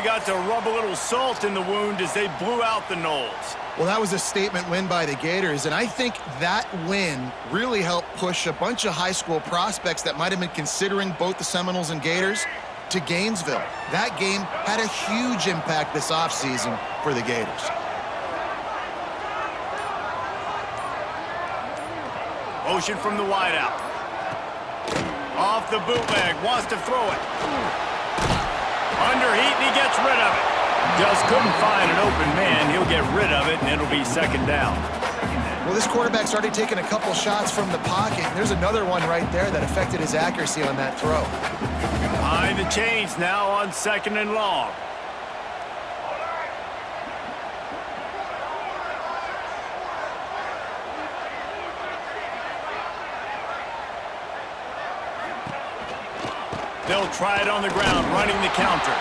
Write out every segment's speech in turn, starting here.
got to rub a little salt in the wound as they blew out the Noles. Well, that was a statement win by the Gators, and I think that win really helped push a bunch of high school prospects that might have been considering both the Seminoles and Gators to Gainesville. That game had a huge impact this offseason for the Gators. Motion from the wideout. Off the bootleg, wants to throw it. Under heat, and he gets rid of it. Just couldn't find an open man. He'll get rid of it, and it'll be second down. Well, this quarterback's already taken a couple shots from the pocket. There's another one right there that affected his accuracy on that throw. Behind the chains now on second and long. They'll try it on the ground, running the counter.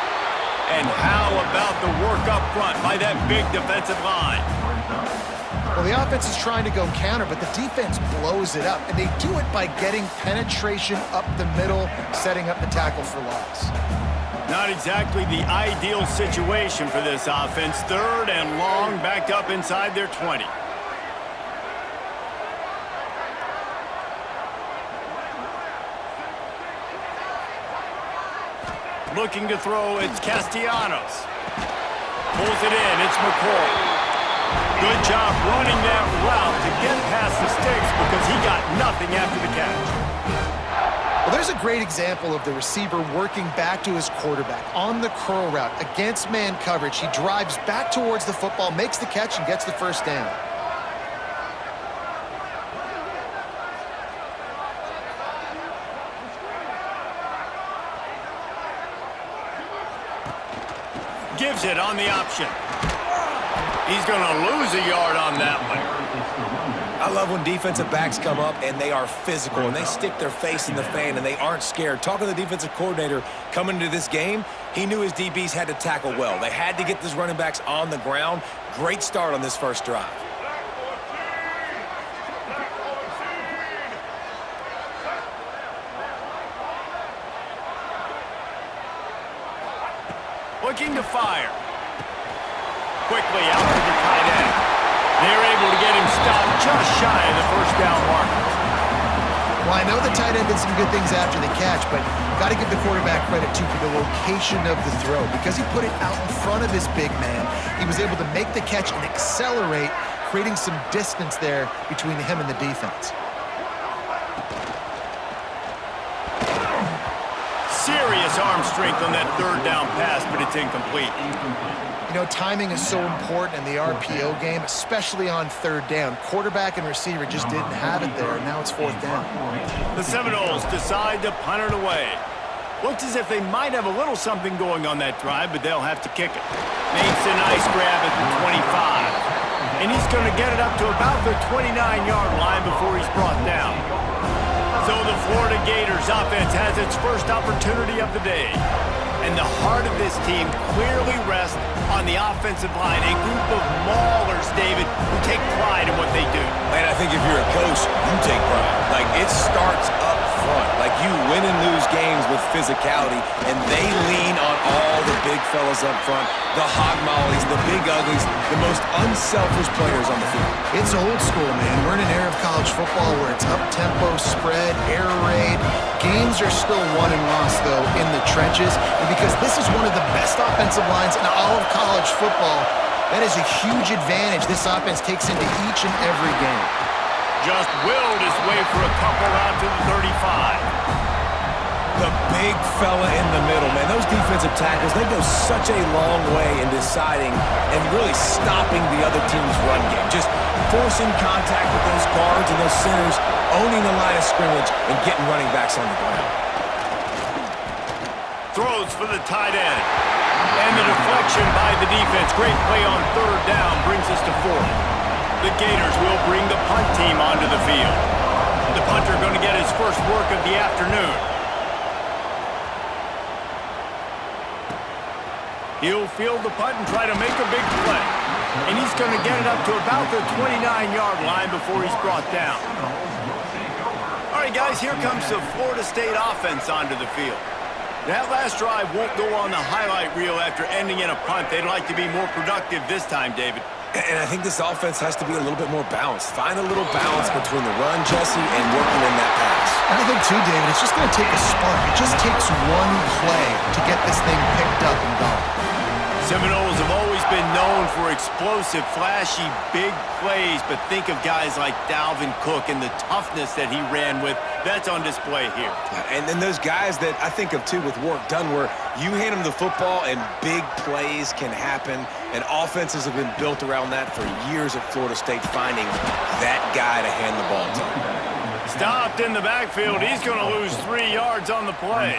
And how about the work up front by that big defensive line? Well, the offense is trying to go counter, but the defense blows it up. And they do it by getting penetration up the middle, setting up the tackle for loss. Not exactly the ideal situation for this offense. Third and long, backed up inside their 20. Looking to throw, it's Castellanos. Pulls it in, it's McCoy. Good job running that route to get past the sticks because he got nothing after the catch. Well, there's a great example of the receiver working back to his quarterback on the curl route against man coverage. He drives back towards the football, makes the catch, and gets the first down. Gives it on the option. He's going to lose a yard on that one. I love when defensive backs come up and they are physical and they stick their face in the fan and they aren't scared. Talking to the defensive coordinator coming into this game, he knew his DBs had to tackle well. They had to get these running backs on the ground. Great start on this first drive. Looking to fire. Quickly out to the tight end. They're able to get him stopped just shy of the first down marker. Well, I know the tight end did some good things after the catch, but got to give the quarterback credit, too, for the location of the throw. Because he put it out in front of his big man, he was able to make the catch and accelerate, creating some distance there between him and the defense. Serious arm strength on that third down pass, but it's incomplete. You know, timing is so important in the RPO game, especially on third down. Quarterback and receiver just didn't have it there, and now it's fourth down. The Seminoles decide to punt it away. Looks as if they might have a little something going on that drive, but they'll have to kick it. Makes a nice grab at the 25. And he's going to get it up to about the 29-yard line before he's brought down. So the Florida Gators offense has its first opportunity of the day. And the heart of this team clearly rests on the offensive line, a group of maulers, David, who take pride in what they do. Man, I think if you're a coach, you take pride. Like, it starts up front. Like, you win and lose games with physicality, and they lean on all the big fellas up front, the hog mollies, the big uglies, the most unselfish players on the field. It's old school, man. We're in an era of college football where it's up-tempo, spread, air raid. Games are still won and lost, though, in the trenches. And because this is one of the best offensive lines in all of college football, that is a huge advantage this offense takes into each and every game. Just willed his way for a couple out to the 35. The big fella in the middle, man. Those defensive tackles, they go such a long way in deciding and really stopping the other team's run game. Just forcing contact with those guards and those centers, owning the line of scrimmage, and getting running backs on the ground. Throws for the tight end. And the deflection by the defense. Great play on third down brings us to fourth. The Gators will bring the punt team onto the field. The punter going to get his first work of the afternoon. He'll field the punt and try to make a big play. And he's going to get it up to about the 29-yard line before he's brought down. All right, guys, here comes the Florida State offense onto the field. That last drive won't go on the highlight reel after ending in a punt. They'd like to be more productive this time, David. And I think this offense has to be a little bit more balanced. Find a little balance between the run, Jesse, and working in that pass. And I think, too, David, it's just going to take a spark. It just takes one play to get this thing picked up and going. Seminoles have always been known for explosive, flashy, big plays, but think of guys like Dalvin Cook and the toughness that he ran with. That's on display here. And then those guys that I think of, too, with Warrick Dunn, where you hand them the football and big plays can happen, and offenses have been built around that for years at Florida State, finding that guy to hand the ball to. Stopped in the backfield. He's going to lose 3 yards on the play.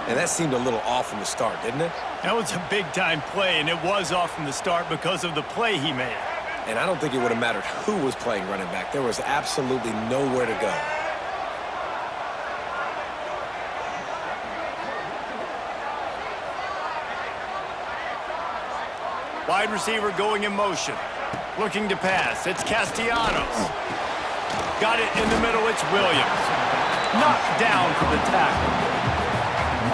And that seemed a little off from the start, didn't it? That was a big-time play, and it was off from the start because of the play he made. And I don't think it would have mattered who was playing running back. There was absolutely nowhere to go. Wide receiver going in motion. Looking to pass. It's Castellanos. Got it in the middle. It's Williams. Knocked down for the tackle.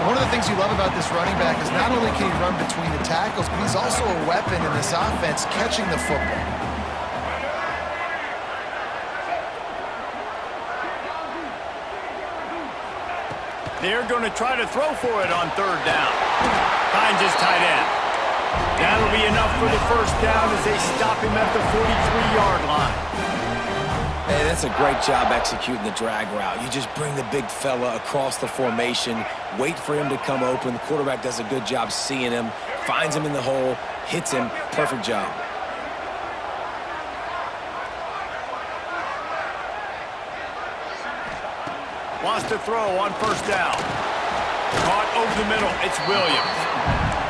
One of the things you love about this running back is not only can he run between the tackles, but he's also a weapon in this offense catching the football. They're going to try to throw for it on 3rd down. Finds his tight end. That'll be enough for the 1st down as they stop him at the 43-yard line. Hey, that's a great job executing the drag route. You just bring the big fella across the formation, wait for him to come open. The quarterback does a good job seeing him, finds him in the hole, hits him. Perfect job. Wants to throw on 1st down. Caught over the middle. It's Williams.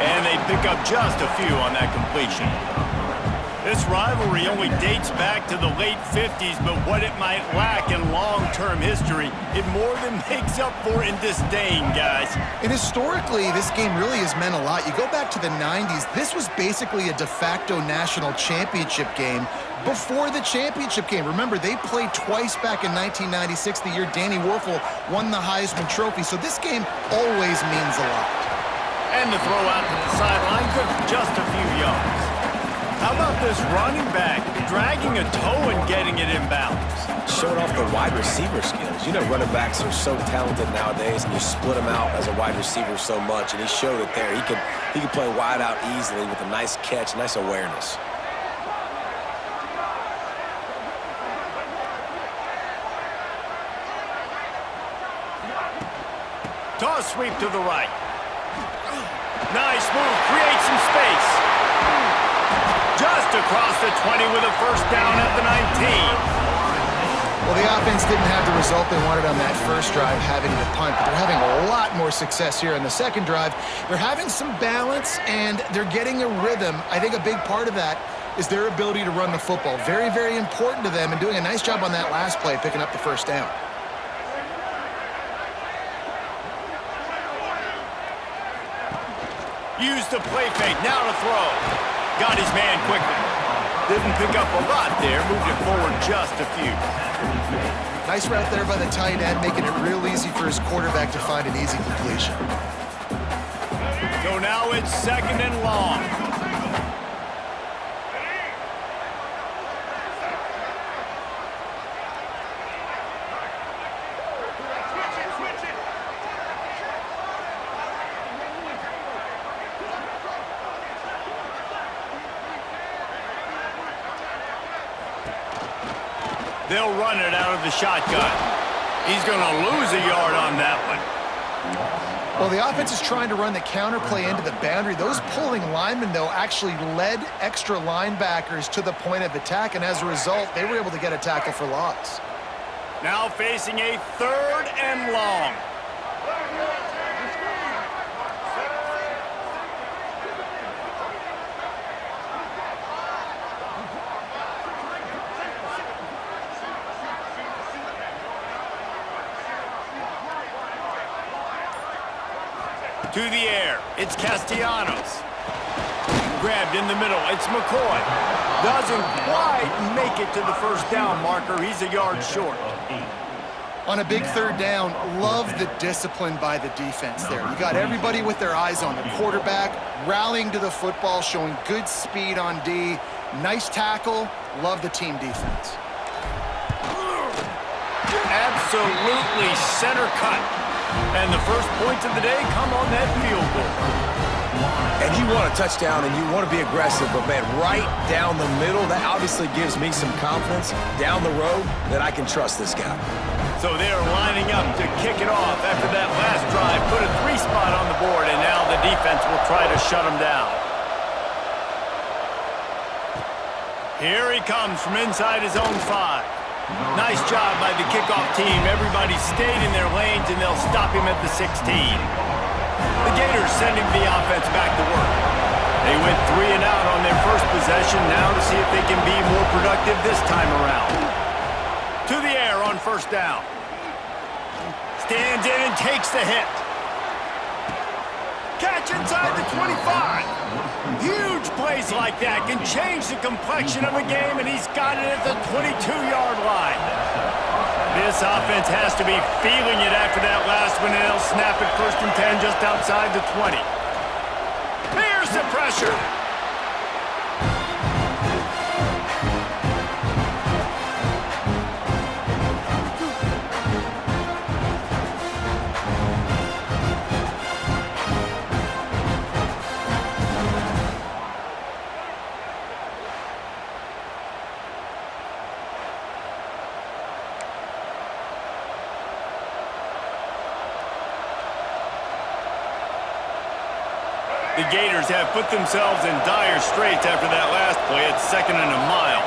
And they pick up just a few on that completion. This rivalry only dates back to the late 50s, but what it might lack in long-term history, it more than makes up for in disdain, guys. And historically, this game really has meant a lot. You go back to the 90s, this was basically a de facto national championship game before the championship game. Remember, they played twice back in 1996, the year Danny Werfel won the Heisman Trophy. So this game always means a lot. And the throw out to the sideline, good for just a few yards. How about this running back dragging a toe and getting it inbounds? Showing off the wide receiver skills. You know, running backs are so talented nowadays, and you split them out as a wide receiver so much, and he showed it there. He could play wide out easily with a nice catch, nice awareness. Toss sweep to the right. Nice move, creates some space. Just across the 20 with a 1st down at the 19. Well, the offense didn't have the result they wanted on that first drive, having to punt, but they're having a lot more success here in the second drive. They're having some balance, and they're getting a rhythm. I think a big part of that is their ability to run the football. Very, very important to them, and doing a nice job on that last play, picking up the 1st down. Used the play fake, now to throw. Got his man quickly. Didn't pick up a lot there, moved it forward just a few. Nice route there by the tight end, making it real easy for his quarterback to find an easy completion. So now it's 2nd and long. They'll run it out of the shotgun. He's going to lose a yard on that one. Well, the offense is trying to run the counter play into the boundary. Those pulling linemen, though, actually led extra linebackers to the point of attack, and as a result, they were able to get a tackle for loss. Now facing a 3rd and long. To the air, it's Castellanos. Grabbed in the middle, it's McCoy. Doesn't quite make it to the 1st down marker. He's a yard short. On a big third down, love the discipline by the defense there. You got everybody with their eyes on the quarterback, rallying to the football, showing good speed on D. Nice tackle. Love the team defense. Absolutely center cut. And the first points of the day come on that field goal. And you want a touchdown and you want to be aggressive, but man, right down the middle, that obviously gives me some confidence down the road that I can trust this guy. So they're lining up to kick it off after that last drive. Put a 3 spot on the board, and now the defense will try to shut them down. Here he comes from inside his own 5. Nice job by the kickoff team. Everybody stayed in their lanes, and they'll stop him at the 16. The Gators sending the offense back to work. They went 3 and out on their first possession, now to see if they can be more productive this time around. To the air on first down. Stands in and takes the hit. Catch inside the 25. Huge plays like that can change the complexion of a game, and he's got it at the 22-yard line. This offense has to be feeling it after that last one, and they'll snap it 1st and 10 just outside the 20. Here's the pressure. The Gators have put themselves in dire straits after that last play. It's 2nd and a mile.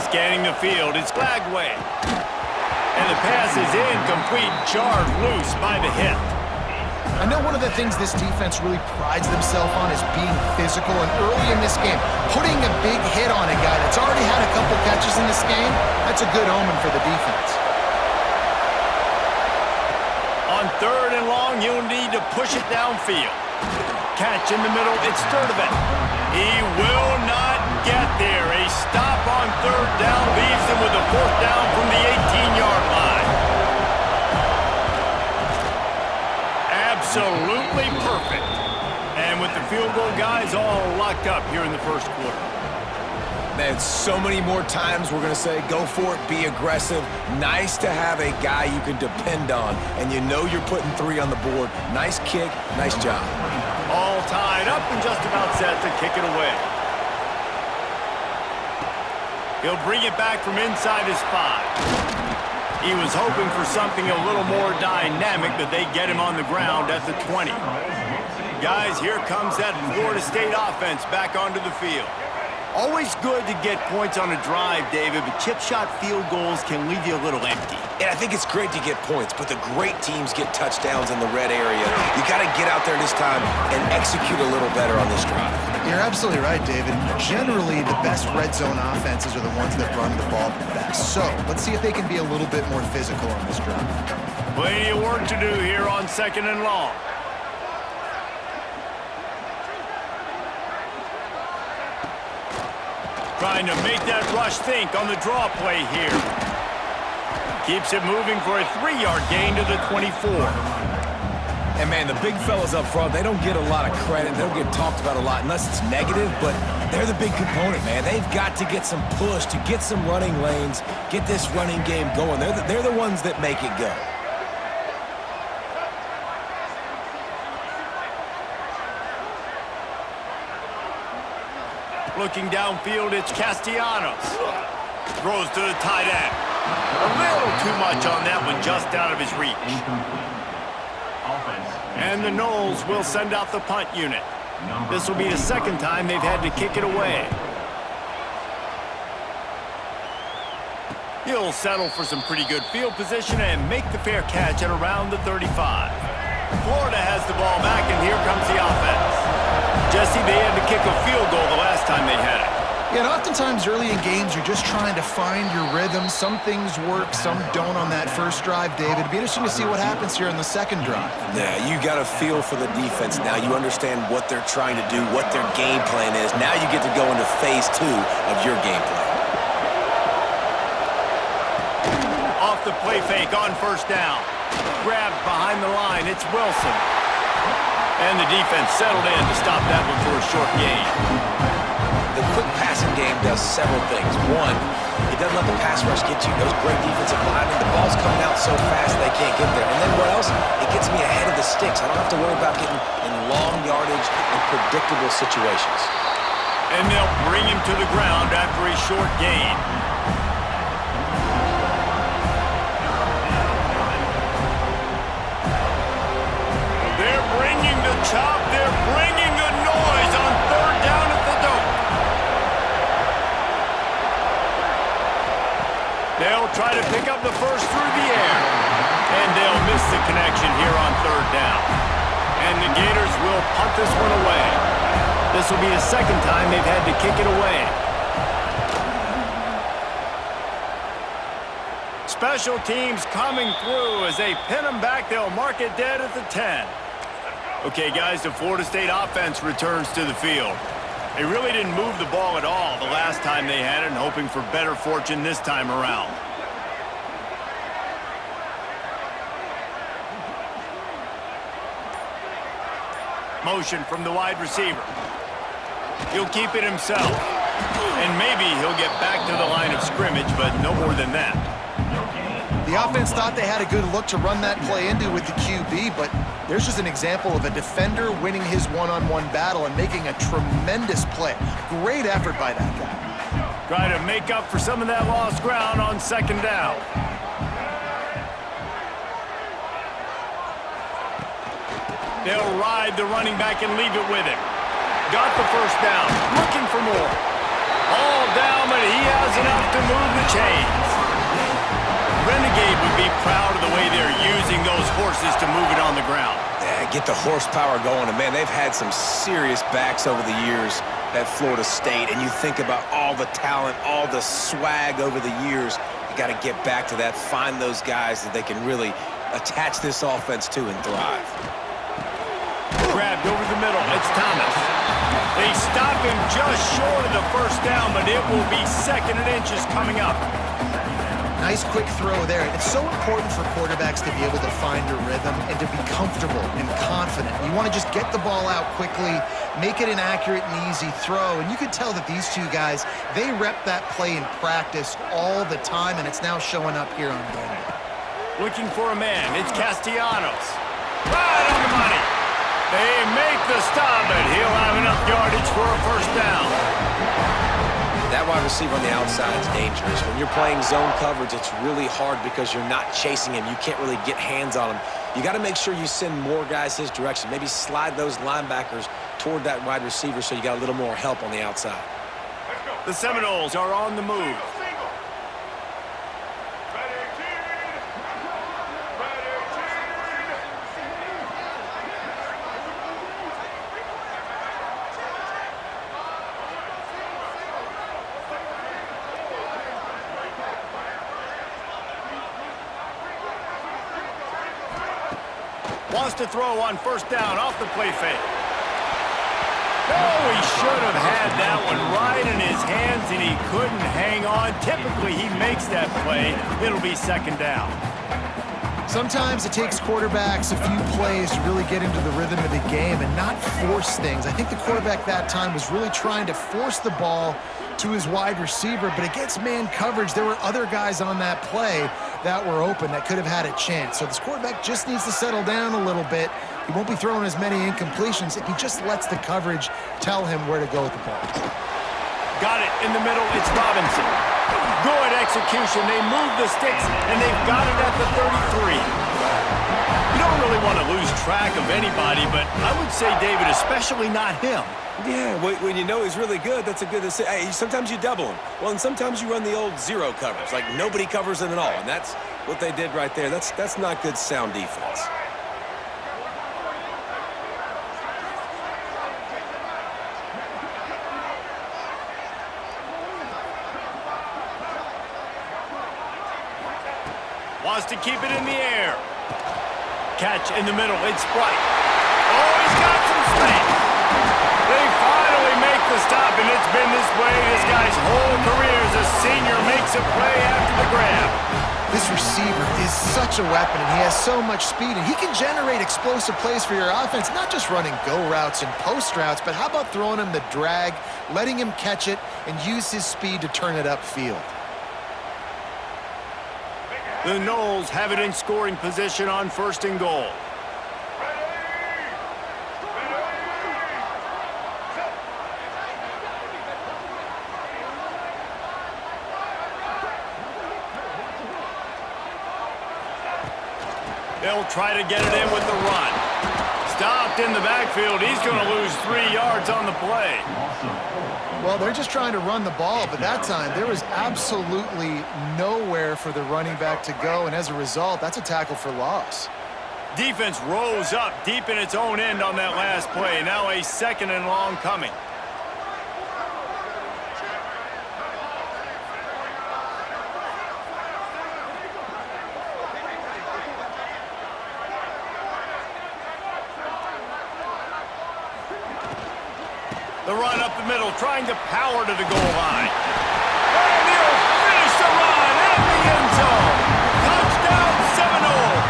Scanning the field, it's Flagway. And the pass is incomplete, jarred loose by the hit. I know one of the things this defense really prides themselves on is being physical, and early in this game, putting a big hit on a guy that's already had a couple catches in this game, that's a good omen for the defense. On 3rd and long, you'll need to push it downfield. Catch in the middle, it's Sturdivant. He will not get there. A stop on 3rd down leaves him with a 4th down from the 18-yard line. Absolutely perfect. And with the field goal guys all locked up here in the first quarter. Man, so many more times we're going to say, go for it, be aggressive. Nice to have a guy you can depend on, and you know you're putting 3 on the board. Nice kick, nice job. All tied up and just about set to kick it away. He'll bring it back from inside his 5. He was hoping for something a little more dynamic, but they get him on the ground at the 20. Guys, here comes that Florida State offense back onto the field. Always good to get points on a drive, David, but chip shot field goals can leave you a little empty. And I think it's great to get points, but the great teams get touchdowns in the red area. You got to get out there this time and execute a little better on this drive. You're absolutely right, David. Generally, the best red zone offenses are the ones that run the ball the best. So, let's see if they can be a little bit more physical on this drive. Plenty of work to do here on 2nd and long. Trying to make that rush think on the draw play here. Keeps it moving for a 3-yard gain to the 24. And man, the big fellas up front, they don't get a lot of credit. They don't get talked about a lot unless it's negative, but they're the big component, man. They've got to get some push, to get some running lanes, get this running game going. They're the ones that make it go. Looking downfield, it's Castellanos. Throws to the tight end. A little too much on that one, just out of his reach. And the Noles will send out the punt unit. This will be the 2nd time they've had to kick it away. He'll settle for some pretty good field position and make the fair catch at around the 35. Florida has the ball back, and here comes the offense. Jesse, they had to kick a field goal the last time they had it. Yeah, and oftentimes early in games, you're just trying to find your rhythm. Some things work, some don't on that first drive, David. It'd be interesting to see what happens here in the 2nd drive. Yeah, you got a feel for the defense now. You understand what they're trying to do, what their game plan is. Now you get to go into phase 2 of your game plan. play fake on first down. Grabbed behind the line, it's Wilson. And the defense settled in to stop that one for a short gain. The quick passing game does several things. One, it doesn't let the pass rush get you. Those great defensive linemen, the ball's coming out so fast they can't get there. And then what else? It gets me ahead of the sticks. I don't have to worry about getting in long yardage and predictable situations. And they'll bring him to the ground after a short gain. They're bringing the chop. They're bringing the noise on third down at the dome. They'll try to pick up the first through the air. And they'll miss the connection here on third down. And the Gators will punt this one away. This will be the second time they've had to kick it away. Special teams coming through as they pin them back. They'll mark it dead at the 10. Okay, guys, the Florida State offense returns to the field. They really didn't move the ball at all the last time they had it, and hoping for better fortune this time around. Motion from the wide receiver. He'll keep it himself. And maybe he'll get back to the line of scrimmage, but no more than that. The offense thought they had a good look to run that play into with the QB, but there's just an example of a defender winning his one-on-one battle and making a tremendous play. Great effort by that guy. Try to make up for some of that lost ground on second down. They'll ride the running back and leave it with him. Got the first down, looking for more. All down, but he has enough to move the chains. Renegade would be proud of the way they're using those horses to move it on the ground. Yeah, get the horsepower going. And, man, they've had some serious backs over the years at Florida State. And you think about all the talent, all the swag over the years. You got to get back to that, find those guys that they can really attach this offense to and thrive. Grabbed over the middle. It's Thomas. They stop him just short of the first down, but it will be second and inches coming up. Nice quick throw there. It's so important for quarterbacks to be able to find a rhythm and to be comfortable and confident. You want to just get the ball out quickly, make it an accurate and easy throw. And you can tell that these two guys, they rep that play in practice all the time, and it's now showing up here on game day. Looking for a man. It's Castellanos. Right on the money. They make the stop, but he'll have enough yardage for a first down. That wide receiver on the outside is dangerous. When you're playing zone coverage, it's really hard because you're not chasing him. You can't really get hands on him. You got to make sure you send more guys his direction. Maybe slide those linebackers toward that wide receiver so you got a little more help on the outside. The Seminoles are on the move. Wants to throw on first down off the play fake. Oh, he should have had that one right in his hands, and he couldn't hang on. Typically, he makes that play. It'll be second down. Sometimes it takes quarterbacks a few plays to really get into the rhythm of the game and not force things. I think the quarterback that time was really trying to force the ball to his wide receiver, but against man coverage, there were other guys on that play that were open that could have had a chance. So this quarterback just needs to settle down a little bit. He won't be throwing as many incompletions if he just lets the coverage tell him where to go with the ball. Got it in the middle. It's Robinson. Good execution. They move the sticks, and they've got it at the 33. You don't really want to lose track of anybody, but I would say, David, especially not him. Yeah, when you know he's really good, that's a good to say. Hey, sometimes you double him. Well, and sometimes you run the old zero coverage, like nobody covers him at all, and that's what they did right there. That's not good sound defense. Wants to keep it in the air. Catch in the middle. It's Bright. Oh, he's got some space. They finally make the stop, and it's been this way this guy's whole career as a senior makes a play after the grab. This receiver is such a weapon, and he has so much speed, and he can generate explosive plays for your offense, not just running go routes and post routes, but how about throwing him the drag, letting him catch it, and use his speed to turn it upfield. The Noles have it in scoring position on 1st and goal. They'll try to get it in with the run. Stopped in the backfield. He's going to lose 3 yards on the play. Well, they're just trying to run the ball, but that time there was absolutely nowhere for the running back to go, and as a result, that's a tackle for loss. Defense rose up deep in its own end on that last play. Now a 2nd and long coming. The run up the middle, trying to power to the goal line. And he'll finish the run at the end zone. Touchdown, Seminoles.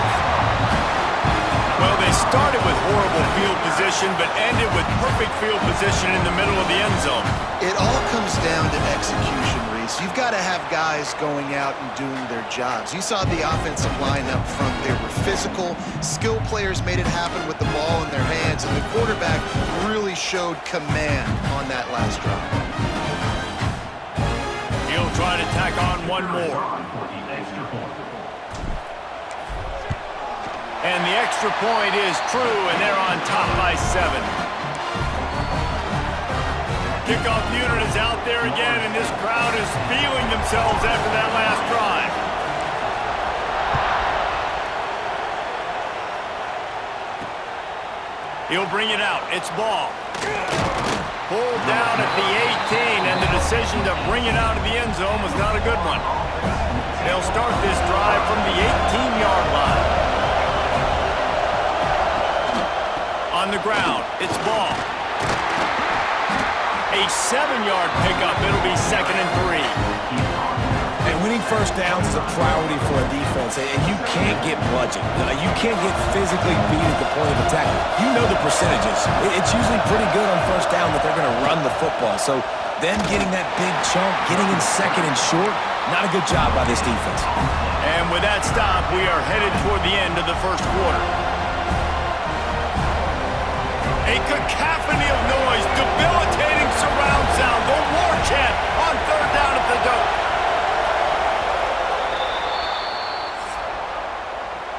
Well, they started with horrible field position, but ended with perfect field position in the middle of the end zone. It all comes down to execution, Reese. You've got to have guys going out and doing their jobs. You saw the offensive line up front. They were physical. Skill players made it happen with the ball in their hands, and the quarterback really showed command on that last drive. He'll try to tack on one more. And the extra point is true, and they're on top by 7. Kickoff unit is out there again, and this crowd is feeling themselves after that last drive. He'll bring it out. It's ball. Pulled down at the 18, and the decision to bring it out of the end zone was not a good one. They'll start this drive from the 18-yard line. On the ground, it's ball. A 7-yard pickup. It'll be 2nd and 3. And winning first downs is a priority for a defense, and you can't get bludgeoned. You can't get physically beat at the point of attack. You know the percentages. It's usually pretty good on first down that they're going to run the football. So then getting that big chunk, getting in 2nd and short, not a good job by this defense. And with that stop, we are headed toward the end of the 1st quarter. A cacophony of noise, debilitating surround sound, the war chant on 3rd down at the Doak.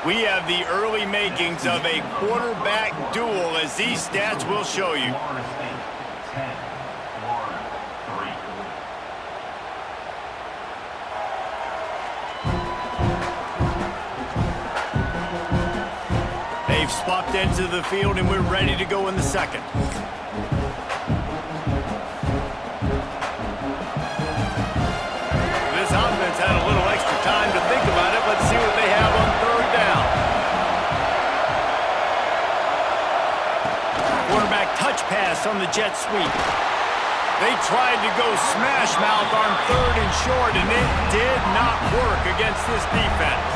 We have the early makings of a quarterback duel, as these stats will show you. They've swapped ends of the field, and we're ready to go in the 2nd. This offense had a little extra time to think about it. Let's see what they have on 3rd down. Quarterback touch pass on the jet sweep. They tried to go smash mouth on 3rd and short, and it did not work against this defense.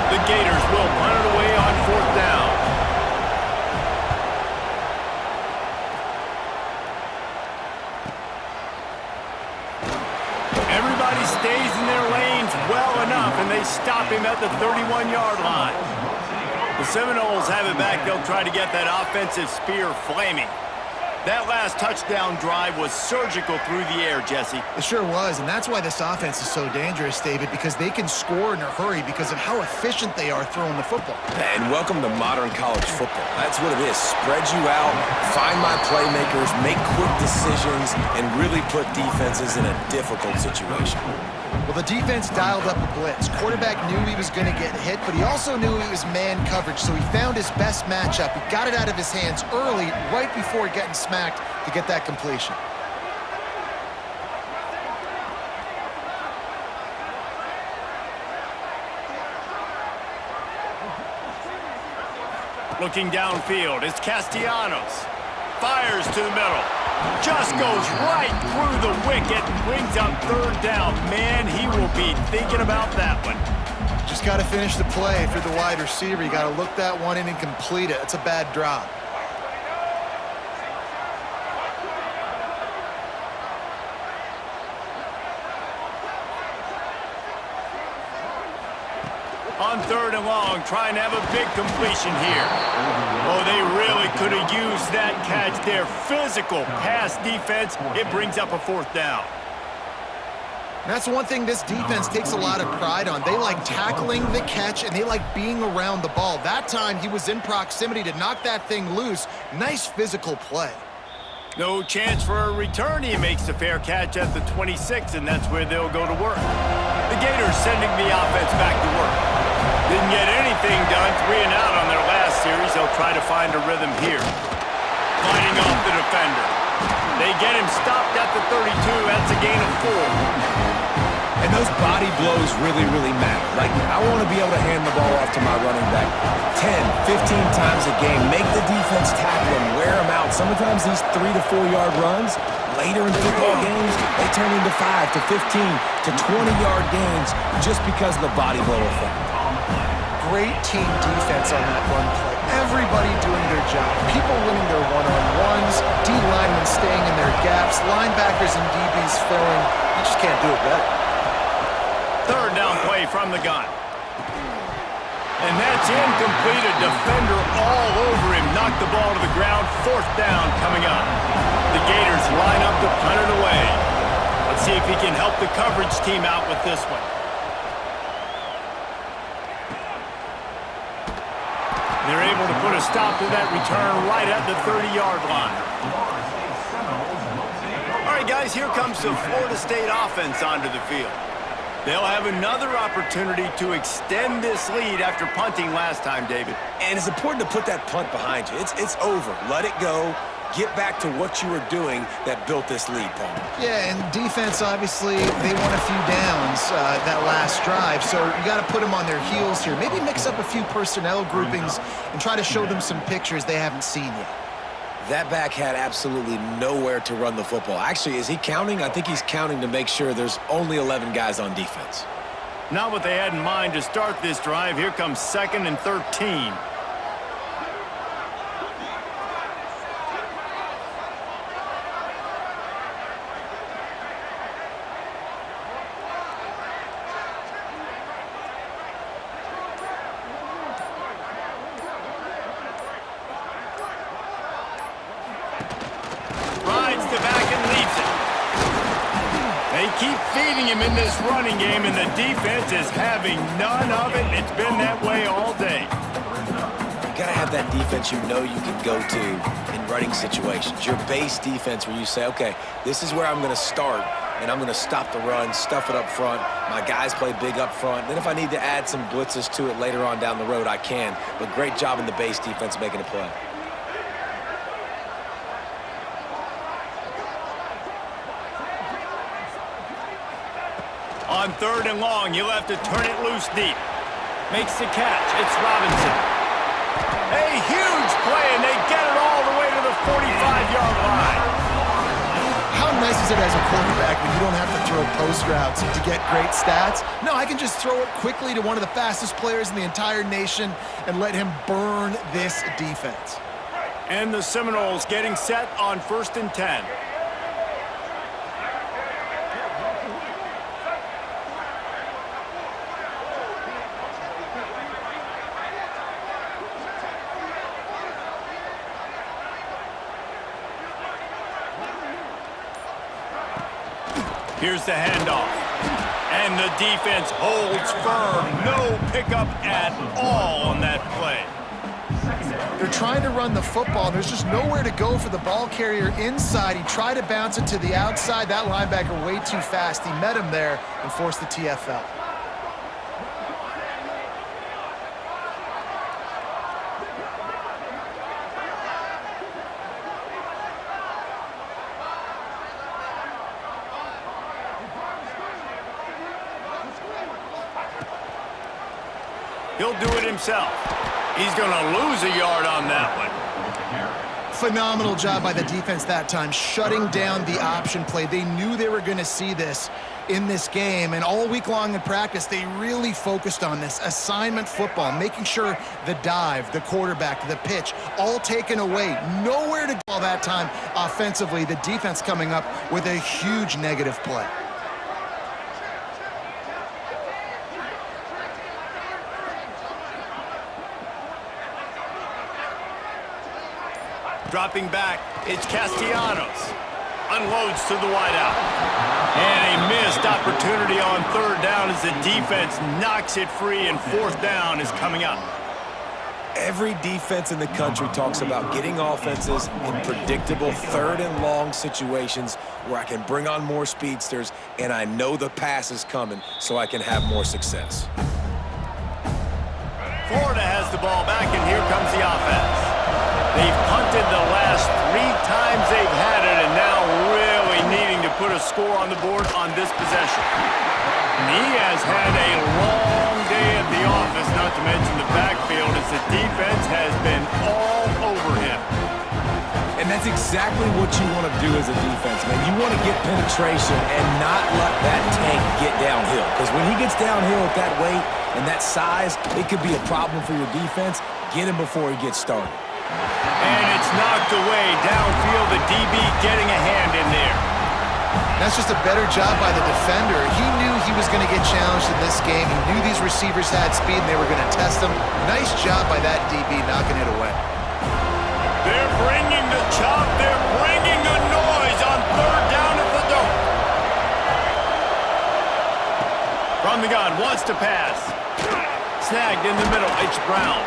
The Gators will punt it away on 4th down. Everybody stays in their lanes well enough, and they stop him at the 31-yard line. The Seminoles have it back. They'll try to get that offensive spear flaming. That last touchdown drive was surgical through the air, Jesse. It sure was, and that's why this offense is so dangerous, David, because they can score in a hurry because of how efficient they are throwing the football. And welcome to modern college football. That's what it is. Spread you out, find my playmakers, make quick decisions, and really put defenses in a difficult situation. Well, the defense dialed up a blitz. Quarterback knew he was going to get hit, but he also knew it was man coverage, so he found his best matchup. He got it out of his hands early, right before getting smacked to get that completion. Looking downfield, it's Castellanos. Fires to the middle. Just goes right through the wicket and brings up third down. Man, he will be thinking about that one. Just got to finish the play. If you're the wide receiver, you got to look that one in and complete it. It's a bad drop. On third and long, trying to have a big completion here. Oh, they really could have used that catch there. Physical pass defense. It brings up a fourth down. That's one thing this defense takes a lot of pride on. They like tackling the catch, and they like being around the ball. That time, he was in proximity to knock that thing loose. Nice physical play. No chance for a return. He makes the fair catch at the 26, and that's where they'll go to work. The Gators sending the offense back to work. Didn't get anything done. 3 and out on their last series. They'll try to find a rhythm here. Fighting off the defender. They get him stopped at the 32. That's a gain of 4. And those body blows really, really matter. Like, I want to be able to hand the ball off to my running back 10, 15 times a game. Make the defense tackle him, wear him out. Sometimes these 3 to 4 yard runs, later in football games, they turn into 5 to 15 to 20-yard gains just because of the body blow effect. Great team defense on that run play. Everybody doing their job. People winning their one-on-ones, D linemen staying in their gaps, linebackers and DBs filling. You just can't do it better. Third down play from the gun. And that's incomplete. A defender all over him. Knocked the ball to the ground. Fourth down coming up. The Gators line up to punt it away. Let's see if he can help the coverage team out with this one. They're able to put a stop to that return right at the 30-yard line. All right, guys, here comes the Florida State offense onto the field. They'll have another opportunity to extend this lead after punting last time, David. And it's important to put that punt behind you. It's over. Let it go. Get back to what you were doing that built this lead, Paul. Yeah, and defense, obviously, they won a few downs that last drive, so you got to put them on their heels here. Maybe mix up a few personnel groupings and try to show them some pictures they haven't seen yet. That back had absolutely nowhere to run the football. Actually, is he counting? I think he's counting to make sure there's only 11 guys on defense. Not what they had in mind to start this drive. Here comes 2nd and 13. Keep feeding him in this running game, and the defense is having none of it. It's been that way all day. You got to have that defense you know you can go to in running situations. Your base defense where you say, okay, this is where I'm going to start, and I'm going to stop the run, stuff it up front. My guys play big up front. Then if I need to add some blitzes to it later on down the road, I can. But great job in the base defense making a play. On third and long, you'll have to turn it loose deep. Makes the catch. It's Robinson. A huge play, and they get it all the way to the 45-yard line. How nice is it as a quarterback when you don't have to throw post routes to get great stats? No, I can just throw it quickly to one of the fastest players in the entire nation and let him burn this defense. And the Seminoles getting set on 1st and 10. Here's the handoff. And the defense holds firm. No pickup at all on that play. They're trying to run the football. There's just nowhere to go for the ball carrier inside. He tried to bounce it to the outside. That linebacker way too fast. He met him there and forced the TFL. He'll do it himself. He's going to lose a yard on that one. Phenomenal job by the defense that time, shutting down the option play. They knew they were going to see this in this game, and all week long in practice, they really focused on this assignment football, making sure the dive, the quarterback, the pitch, all taken away. Nowhere to go that time offensively. The defense coming up with a huge negative play. Dropping back, it's Castellanos. Unloads to the wideout. And a missed opportunity on third down as the defense knocks it free, and fourth down is coming up. Every defense in the country talks about getting offenses in predictable third and long situations where I can bring on more speedsters and I know the pass is coming so I can have more success. Florida has the ball back, and here comes the offense. They've punted the last 3 times they've had it, and now really needing to put a score on the board on this possession. And he has had a long day at the office, not to mention the backfield, as the defense has been all over him. And that's exactly what you want to do as a defense, man. You want to get penetration and not let that tank get downhill. Because when he gets downhill at that weight and that size, it could be a problem for your defense. Get him before he gets started. And it's knocked away downfield, the DB getting a hand in there. That's just a better job by the defender. He knew he was going to get challenged in this game. He knew these receivers had speed and they were going to test him. Nice job by that DB knocking it away. They're bringing the chop. They're bringing the noise on third down at the dome. From the gun, wants to pass. Snagged in the middle, it's Brown.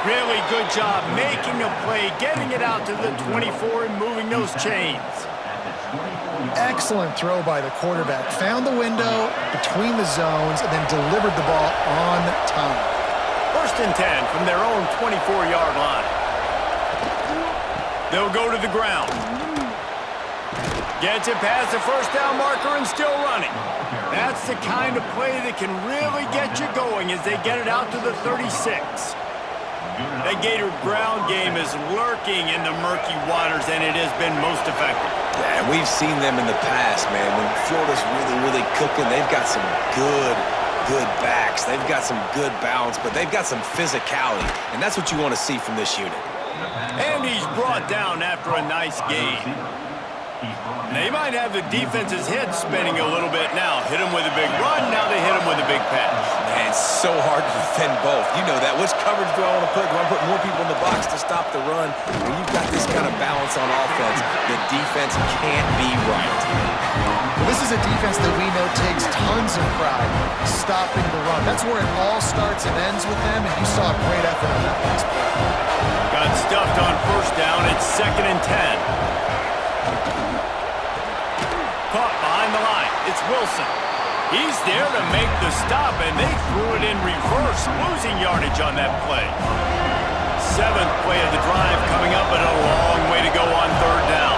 Really good job making a play, getting it out to the 24 and moving those chains. Excellent throw by the quarterback. Found the window between the zones and then delivered the ball on time. 1st and 10 from their own 24-yard line. They'll go to the ground. Gets it past the first down marker and still running. That's the kind of play that can really get you going as they get it out to the 36. That Gator ground game is lurking in the murky waters, and it has been most effective. Yeah, and we've seen them in the past, man. When Florida's really cooking, they've got some good backs. They've got some good balance, but they've got some physicality, and that's what you want to see from this unit. And he's brought down after a nice gain. They might have the defense's head spinning a little bit now. Hit him with a big run, now they hit him with a big pass. Man, it's so hard to defend both. You know that. Which coverage do I want to put? Do I put more people in the box to stop the run? When you've got this kind of balance on offense, the defense can't be right. Well, this is a defense that we know takes tons of pride stopping the run. That's where it all starts and ends with them, and you saw a great effort on that last play. Got stuffed on first down. It's 2nd and 10. Caught behind the line. It's Wilson. He's there to make the stop, and they threw it in reverse, losing yardage on that play. 7th play of the drive coming up, and a long way to go on third down.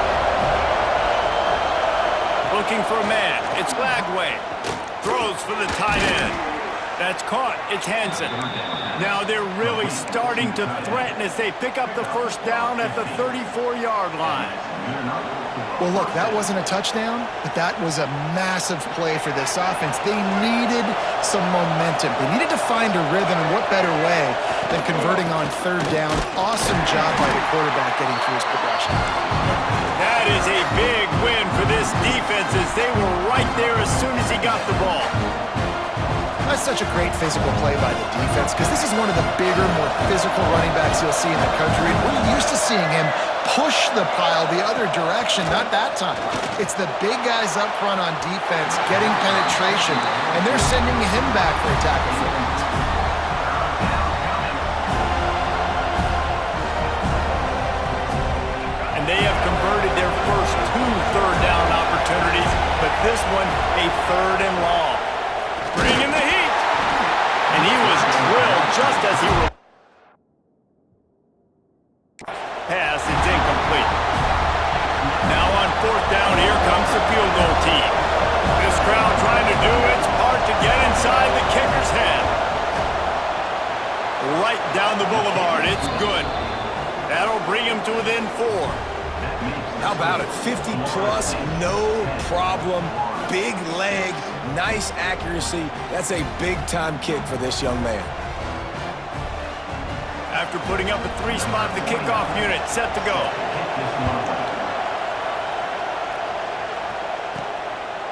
Looking for a man. It's Lagway. Throws for the tight end. That's caught. It's Hansen. Now they're really starting to threaten as they pick up the first down at the 34-yard line. Well, look, that wasn't a touchdown, but that was a massive play for this offense. They needed some momentum. They needed to find a rhythm, and what better way than converting on third down. Awesome job by the quarterback getting through his progression. That is a big win for this defense as they were right there as soon as he got the ball. That's such a great physical play by the defense because this is one of the bigger, more physical running backs you'll see in the country. And we're used to seeing him push the pile the other direction, not that time. It's the big guys up front on defense getting penetration, and they're sending him back for a tackle for that. And they have converted their first 2 third down opportunities, but this one a 3rd and long. Bring in the heat. And he was drilled just as he was. Pass, it's incomplete. Now on 4th down, here comes the field goal team. This crowd trying to do its part to get inside the kicker's head. Right down the boulevard, it's good. That'll bring him to within 4. How about it? 50-plus, no problem. Big leg, nice accuracy. That's a big-time kick for this young man. After putting up a 3-spot, the kickoff unit set to go.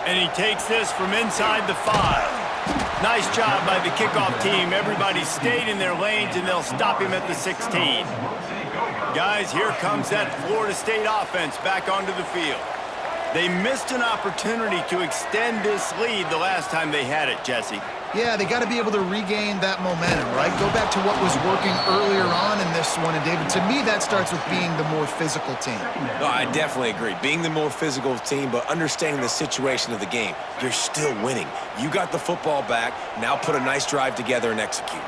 And he takes this from inside the 5. Nice job by the kickoff team. Everybody stayed in their lanes, and they'll stop him at the 16. Guys, here comes that Florida State offense back onto the field. They missed an opportunity to extend this lead the last time they had it, Jesse. Yeah, they got to be able to regain that momentum, right? Go back to what was working earlier on in this one. And, David, to me, that starts with being the more physical team. No, I definitely agree. Being the more physical team, but understanding the situation of the game. You're still winning. You got the football back. Now put a nice drive together and execute.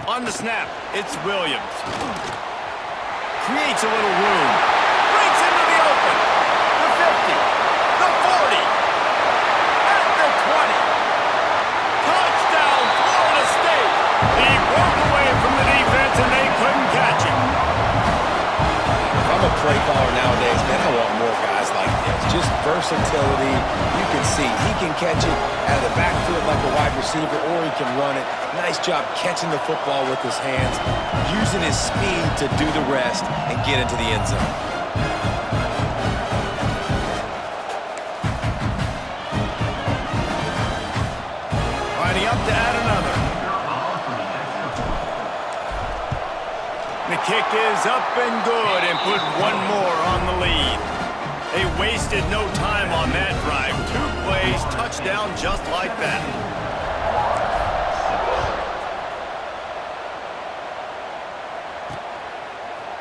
On the snap, it's Williams. Creates a little room. Breaks into the open. The 50. The 40. At the 20. Touchdown, Florida State. He broke away from the defense and they couldn't catch him. If I'm a play caller nowadays, man, I want more guys like this. Just versatility. You can see he can catch it out of the backfield like a wide receiver, or he can run it. Nice job catching the football with his hands, using his speed to do the rest and get into the end zone. Lining up to add another. The kick is up and good and put one more on the lead. They wasted no time on that drive. 2 plays, touchdown just like that.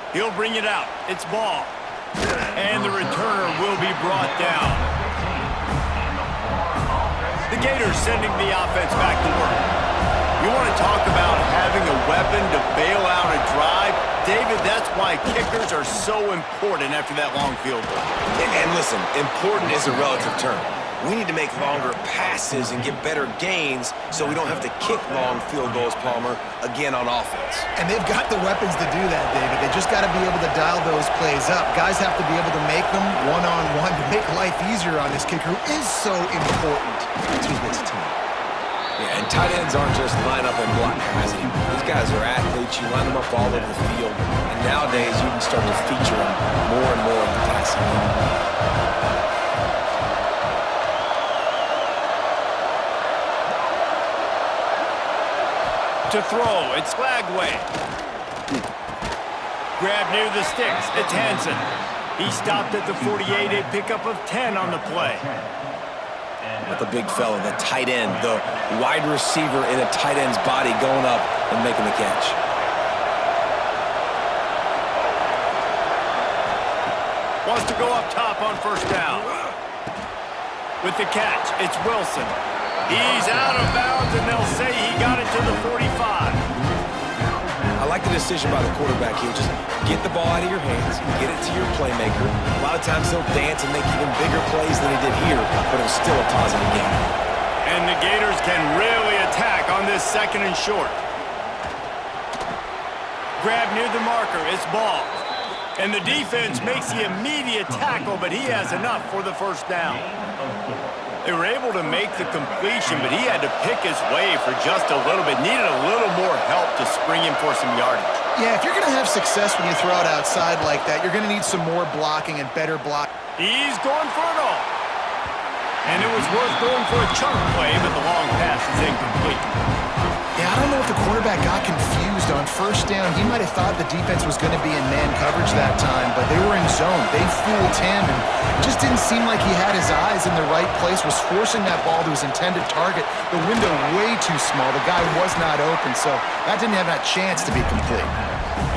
He'll bring it out. It's ball. And the returner will be brought down. The Gators sending the offense back to work. You want to talk about having a weapon to bail out a drive? David, that's why kickers are so important after that long field goal. And listen, important is a relative term. We need to make longer passes and get better gains so we don't have to kick long field goals, Palmer, again on offense. And they've got the weapons to do that, David. They just got to be able to dial those plays up. Guys have to be able to make them one-on-one to make life easier on this kicker, who is so important to this team. Yeah, and tight ends aren't just line up and block capacity. These guys are athletes. You line them up all over the field. And nowadays, you can start to feature them more and more in the passing game. To throw, it's Lagway. Grab near the sticks, it's Hansen. He stopped at the 48, a pickup of 10 on the play. With the big fella, the tight end, the wide receiver in a tight end's body going up and making the catch. Wants to go up top on first down. With the catch, it's Wilson. He's out of bounds, and they'll say he got it to the 45. I like the decision by the quarterback here. Just get the ball out of your hands, get it to your playmaker. A lot of times he'll dance and make even bigger plays than he did here, but it was still a positive game. And the Gators can really attack on this 2nd and short. Grab near the marker, it's ball. And the defense makes the immediate tackle, but he has enough for the first down. They were able to make the completion, but he had to pick his way for just a little bit. Needed a little more help to spring him for some yardage. Yeah, if you're going to have success when you throw it outside like that, you're going to need some more blocking and better block. He's going for it all. And it was worth going for a chunk play, but the long pass is incomplete. Yeah, I don't know if the quarterback got confused on first down. He might have thought the defense was going to be in man coverage that time, but they were in zone. They fooled him, and it just didn't seem like he had his eyes in the right place, was forcing that ball to his intended target. The window way too small. The guy was not open, so that didn't have that chance to be complete.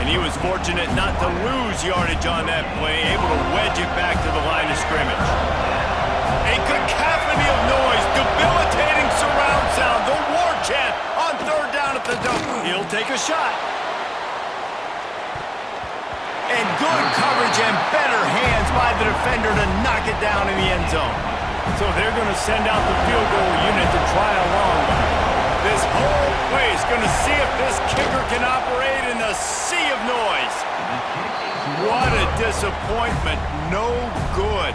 And he was fortunate not to lose yardage on that play, able to wedge it back to the line of scrimmage. A cacophony of noise, debilitating surround sound, the war chant on 3rd down at with the double. He'll take a shot. And good coverage and better hands by the defender to knock it down in the end zone. So they're going to send out the field goal unit to try a long one. This whole place going to see if this kicker can operate in a sea of noise. What a disappointment. No good.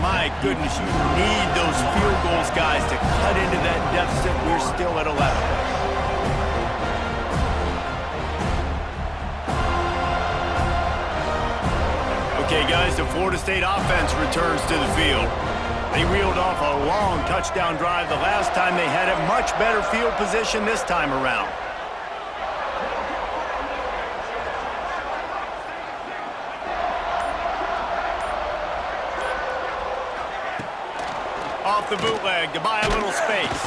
My goodness, you need those field goals, guys, to cut into that deficit. We're still at 11. Okay, guys, the Florida State offense returns to the field. They reeled off a long touchdown drive the last time they had it. Much better field position this time around. Off the bootleg to buy a little space.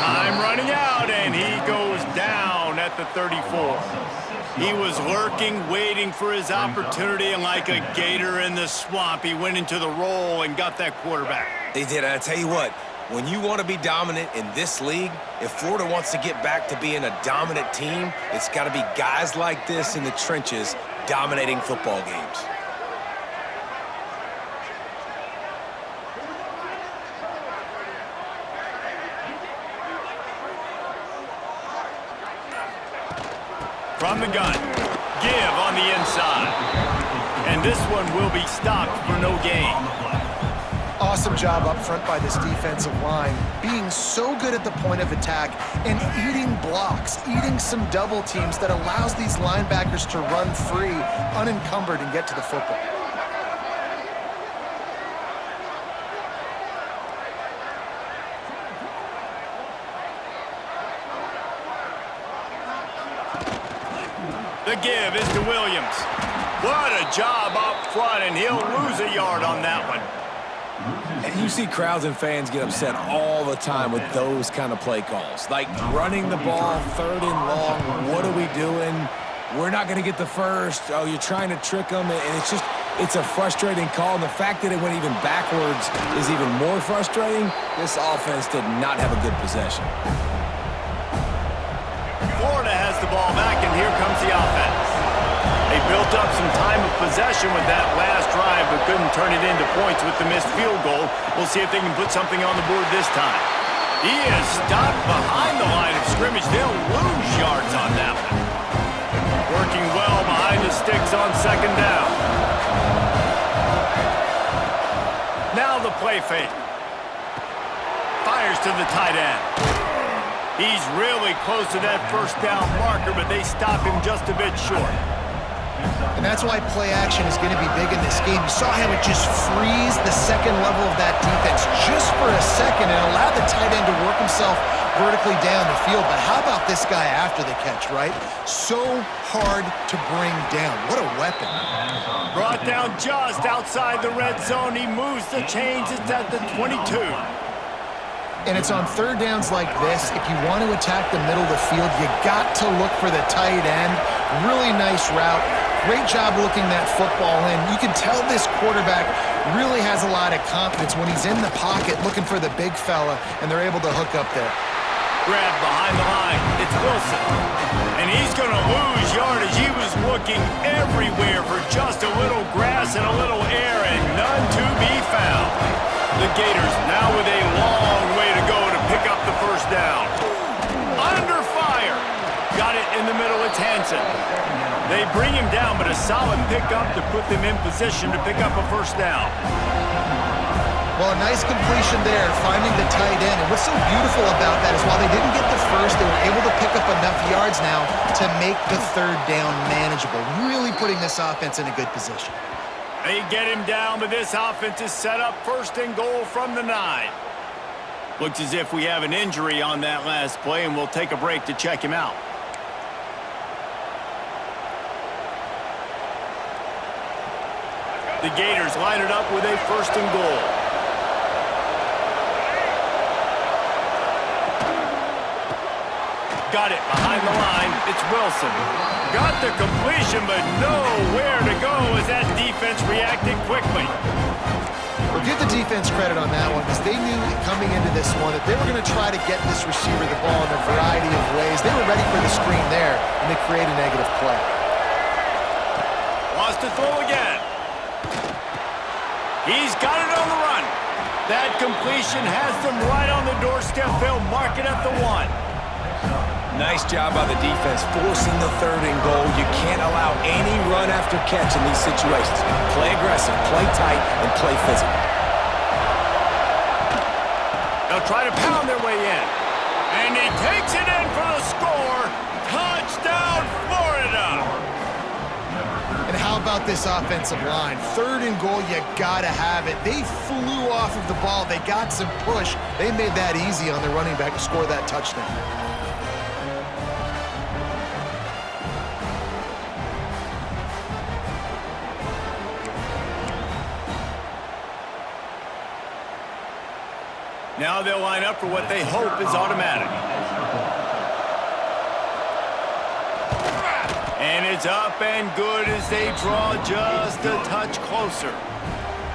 Time running out, and he goes down at the 34. He was lurking, waiting for his opportunity, and like a gator in the swamp, he went into the roll and got that quarterback. They did, and I tell you what, when you want to be dominant in this league, if Florida wants to get back to being a dominant team, it's got to be guys like this in the trenches dominating football games. From the gun, give on the inside. And this one will be stopped for no gain. Awesome job up front by this defensive line, being so good at the point of attack and eating blocks, eating some double teams that allows these linebackers to run free, unencumbered, and get to the football. The give is to Williams. What a job up front, and he'll lose a yard on that one. And you see crowds and fans get upset all the time with those kind of play calls. Like running the ball, 3rd and long, what are we doing? We're not going to get the first. Oh, you're trying to trick them, and it's a frustrating call. And the fact that it went even backwards is even more frustrating. This offense did not have a good possession. Florida has the ball back, and here comes the offense. They built up some time of possession with that last drive, but couldn't turn it into points with the missed field goal. We'll see if they can put something on the board this time. He is stopped behind the line of scrimmage. They'll lose yards on that one. Working well behind the sticks on 2nd down. Now the play fake. Fires to the tight end. He's really close to that 1st down marker, but they stop him just a bit short. And that's why play action is going to be big in this game. You saw how it just frees the second level of that defense just for a second and allow the tight end to work himself vertically down the field. But how about this guy after the catch, right? So hard to bring down. What a weapon. Brought down just outside the red zone. He moves the chains. It's at the 22. And it's on 3rd downs like this. If you want to attack the middle of the field, you got to look for the tight end. Really nice route. Great job looking that football in. You can tell this quarterback really has a lot of confidence when he's in the pocket looking for the big fella, and they're able to hook up there. Grab behind the line. It's Wilson. And he's going to lose yardage. He was looking everywhere for just a little grass and a little air, and none to be found. The Gators now with a long way to go to pick up the 1st down. Under fire. Got it in the middle. It's Hansen. They bring him down, but a solid pickup to put them in position to pick up a 1st down. Well, a nice completion there, finding the tight end. And what's so beautiful about that is while they didn't get the first, they were able to pick up enough yards now to make the 3rd down manageable, really putting this offense in a good position. They get him down, but this offense is set up 1st and goal from the 9. Looks as if we have an injury on that last play, and we'll take a break to check him out. The Gators line it up with a 1st and goal. Got it behind the line. It's Wilson. Got the completion, but nowhere to go as that defense reacted quickly. Well, give the defense credit on that one because they knew coming into this one that they were going to try to get this receiver the ball in a variety of ways. They were ready for the screen there, and they create a negative play. Wants to throw again. He's got it on the run. That completion has them right on the doorstep. They'll mark it at the 1. Nice job by the defense forcing the 3rd and goal. You can't allow any run after catch in these situations. Play aggressive, play tight, and play physical. They'll try to pound their way in. And he takes it in for the score. Touchdown, Florida! And how about this offensive line? 3rd and goal, you gotta have it. They flew off of the ball. They got some push. They made that easy on their running back to score that touchdown. Now they'll line up for what they hope is automatic. And it's up and good as they draw just a touch closer.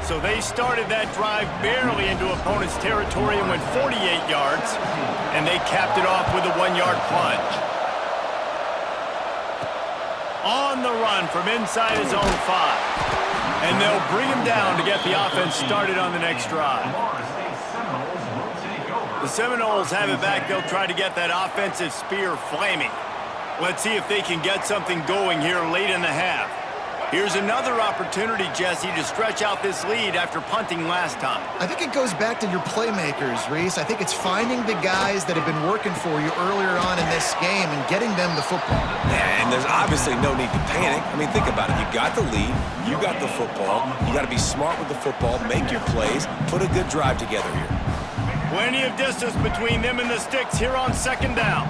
So they started that drive barely into opponent's territory and went 48 yards, and they capped it off with a 1-yard plunge. On the run from inside his own 5. And they'll bring him down to get the offense started on the next drive. The Seminoles have it back. They'll try to get that offensive spear flaming. Let's see if they can get something going here late in the half. Here's another opportunity, Jesse, to stretch out this lead after punting last time. I think it goes back to your playmakers, Reese. I think it's finding the guys that have been working for you earlier on in this game and getting them the football. Yeah, and there's obviously no need to panic. I mean, think about it. You got the lead. You got the football. You got to be smart with the football, make your plays, put a good drive together here. Plenty of distance between them and the sticks here on 2nd down.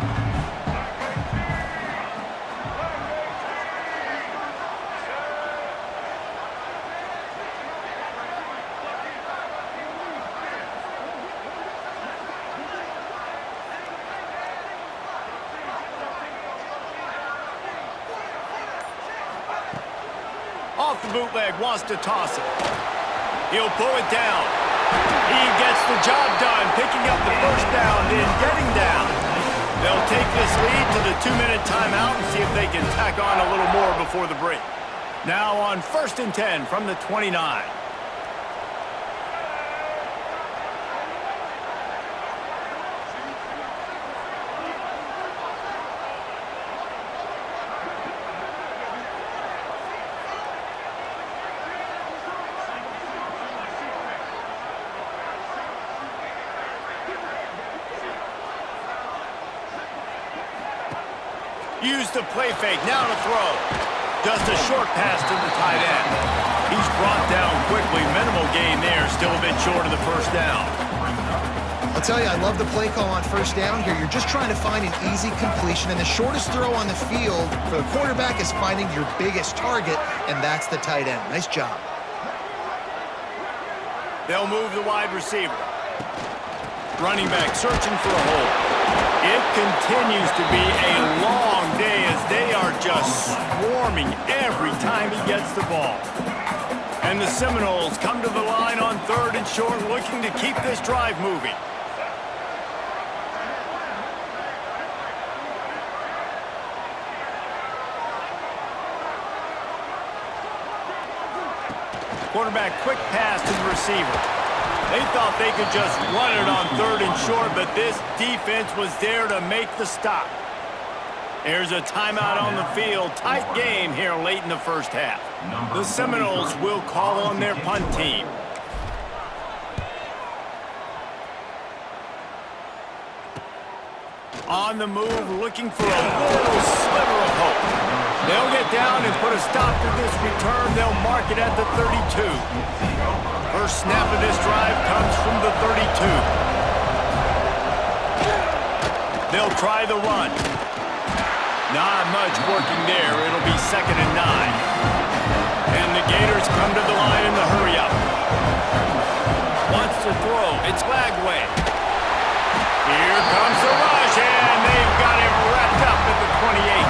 Off the bootleg, wants to toss it. He'll pull it down. He gets the job done, picking up the 1st down, then getting down. They'll take this lead to the 2-minute timeout and see if they can tack on a little more before the break. Now on 1st and 10 from the 29. Use the play fake, now to throw. Just a short pass to the tight end. He's brought down quickly, minimal gain there, still a bit short of the 1st down. I'll tell you, I love the play call on 1st down here. You're just trying to find an easy completion, and the shortest throw on the field for the quarterback is finding your biggest target, and that's the tight end. Nice job. They'll move the wide receiver. Running back searching for a hole. It continues to be a long day as they are just swarming every time he gets the ball. And the Seminoles come to the line on 3rd and short, looking to keep this drive moving. Quarterback quick pass to the receiver. They thought they could just run it on 3rd and short, but this defense was there to make the stop. There's a timeout on the field. Tight game here late in the 1st half. The Seminoles will call on their punt team. On the move, looking for a little sliver of hope. They'll get down and put a stop to this return. They'll mark it at the 32. First snap of this drive comes from the 32. They'll try the run. Not much working there. It'll be 2nd and 9. And the Gators come to the line in the hurry-up. Wants to throw. It's Lagway. Here comes the rush, and they've got him wrapped up at the 28.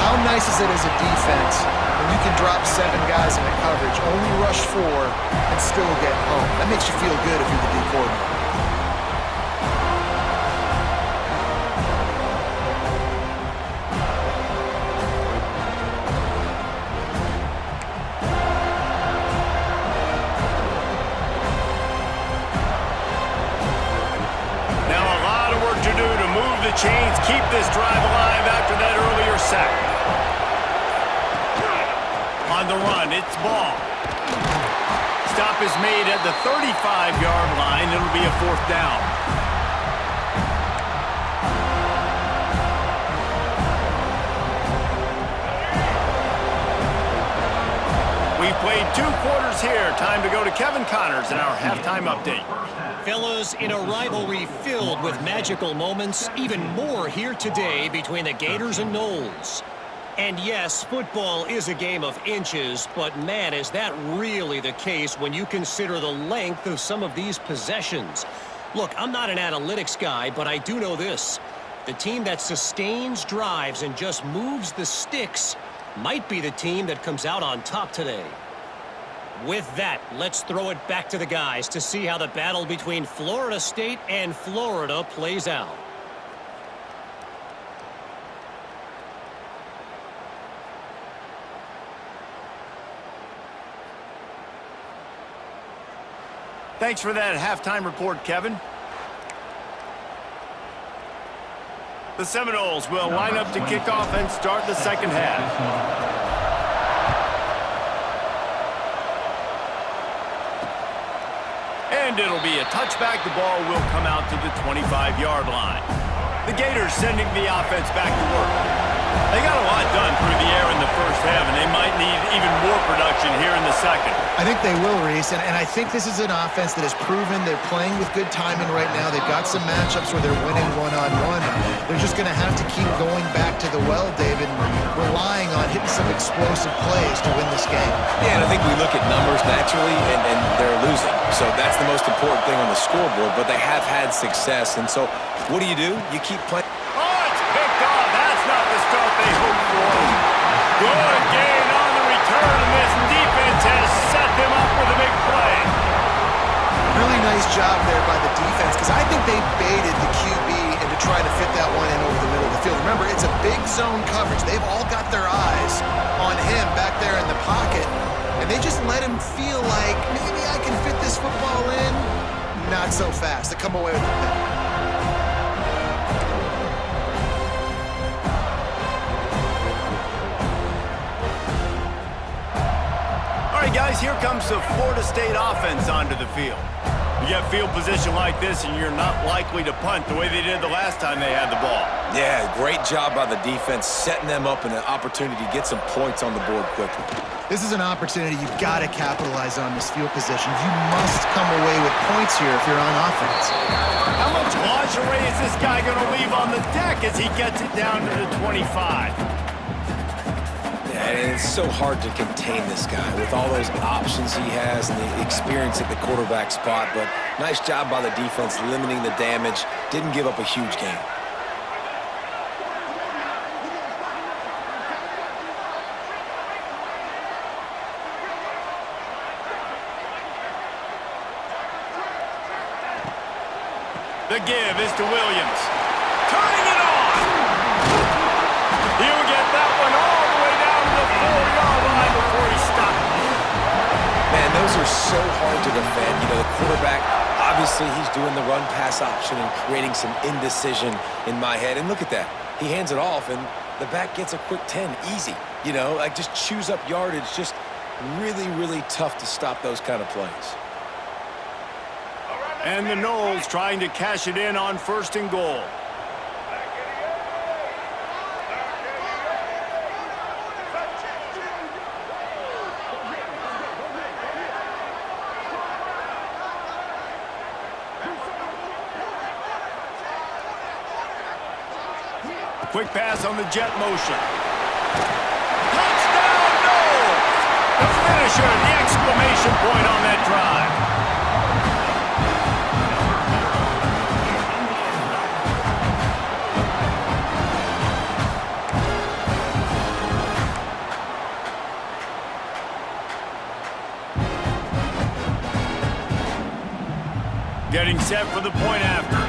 How nice is it as a defense when you can drop 7 guys into coverage, only rush 4, and still get home? That makes you feel good if you're the D coordinator. Chains keep this drive alive after that earlier sack. On the run, it's ball. Stop is made at the 35-yard line. It'll be a 4th down. We've played 2 quarters here. Time to go to Kevin Connors in our halftime update. Fellas, in a rivalry filled with magical moments, even more here today between the Gators and Noles. And yes, football is a game of inches, but man, is that really the case when you consider the length of some of these possessions. Look, I'm not an analytics guy, but I do know this. The team that sustains drives and just moves the sticks might be the team that comes out on top today. With that, let's throw it back to the guys to see how the battle between Florida State and Florida plays out. Thanks for that halftime report, Kevin. The Seminoles will line up to kick off and start the second half. And it'll be a touchback. The ball will come out to the 25-yard line. The Gators sending the offense back to work. They got a lot done through the air in the first half, and they might need even more production here in the second. I think they will, Reese, and I think this is an offense that has proven they're playing with good timing right now. They've got some matchups where they're winning one-on-one. They're just going to have to keep going back to the well, David, and relying on hitting some explosive plays to win this game. Yeah, and I think we look at numbers naturally, and they're losing. So that's the most important thing on the scoreboard, but they have had success. And so what do? You keep playing. Oh, it's picked off. That's not the start they hoped for. Good gain on the return, and this defense has set them up with a big play. Really nice job there by the defense, because I think they baited the QB into trying to fit that one in over the middle of the field. Remember, it's a big zone coverage. They've all got their eyes on him back there in the pocket, and they just let him feel like, maybe I can fit this football in. Not so fast. They come away with the pick. All right, guys, here comes the Florida State offense onto the field. You get field position like this, and you're not likely to punt the way they did the last time they had the ball. Yeah, great job by the defense, setting them up in an opportunity to get some points on the board quickly. This is an opportunity you've got to capitalize on this field position. You must come away with points here if you're on offense. How much lingerie is this guy going to leave on the deck as he gets it down to the 25? And it's so hard to contain this guy with all those options he has and the experience at the quarterback spot. But nice job by the defense limiting the damage. Didn't give up a huge gain. The give is to Williams. Turning it on! He'll get that one all the way down to the 4-yard line before he stopped. Man, those are so hard to defend. You know, the quarterback, obviously he's doing the run-pass option and creating some indecision in my head. And look at that. He hands it off, and the back gets a quick 10. Easy. You know, like just chews up yardage. Just really, really tough to stop those kind of plays. And the Noles trying to cash it in on 1st and goal. Quick pass on the jet motion. Touchdown, Noles! The finisher, the exclamation point on that drive. Getting set for the point after.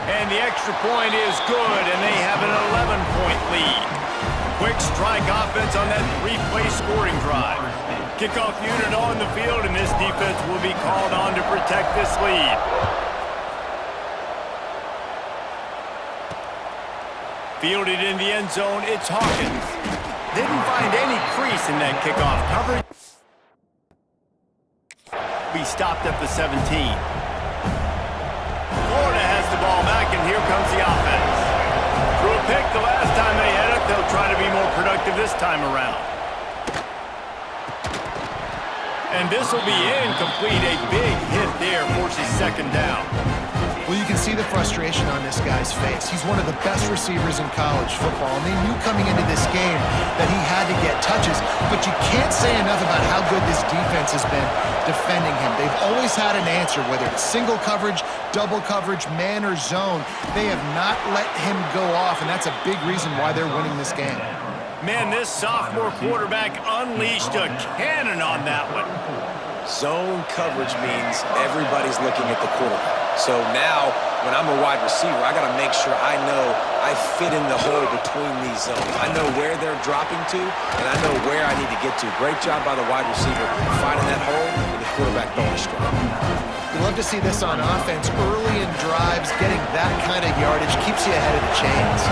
And the extra point is good, and they have an 11-point lead. Quick strike offense on that three-play scoring drive. Kickoff unit on the field, and this defense will be called on to protect this lead. Fielded in the end zone, it's Hawkins. Didn't find any crease in that kickoff coverage. Be stopped at the 17. Florida has the ball back, and here comes the offense. Threw a pick the last time they had it. They'll try to be more productive this time around. And this will be incomplete. A big hit there forces second down. Well, you can see the frustration on this guy's face. He's one of the best receivers in college football, and they knew coming into this game that he had to get touches, but you can't say enough about how good this defense has been defending him. They've always had an answer, whether it's single coverage, double coverage, man or zone. They have not let him go off, and that's a big reason why they're winning this game. Man, this sophomore quarterback unleashed a cannon on that one. Zone coverage means everybody's looking at the quarterback. So now, when I'm a wide receiver, I got to make sure I know I fit in the hole between these zones. I know where they're dropping to, and I know where I need to get to. Great job by the wide receiver finding that hole with the quarterback bonus strike. You love to see this on offense. Early in drives, getting that kind of yardage keeps you ahead of the chains.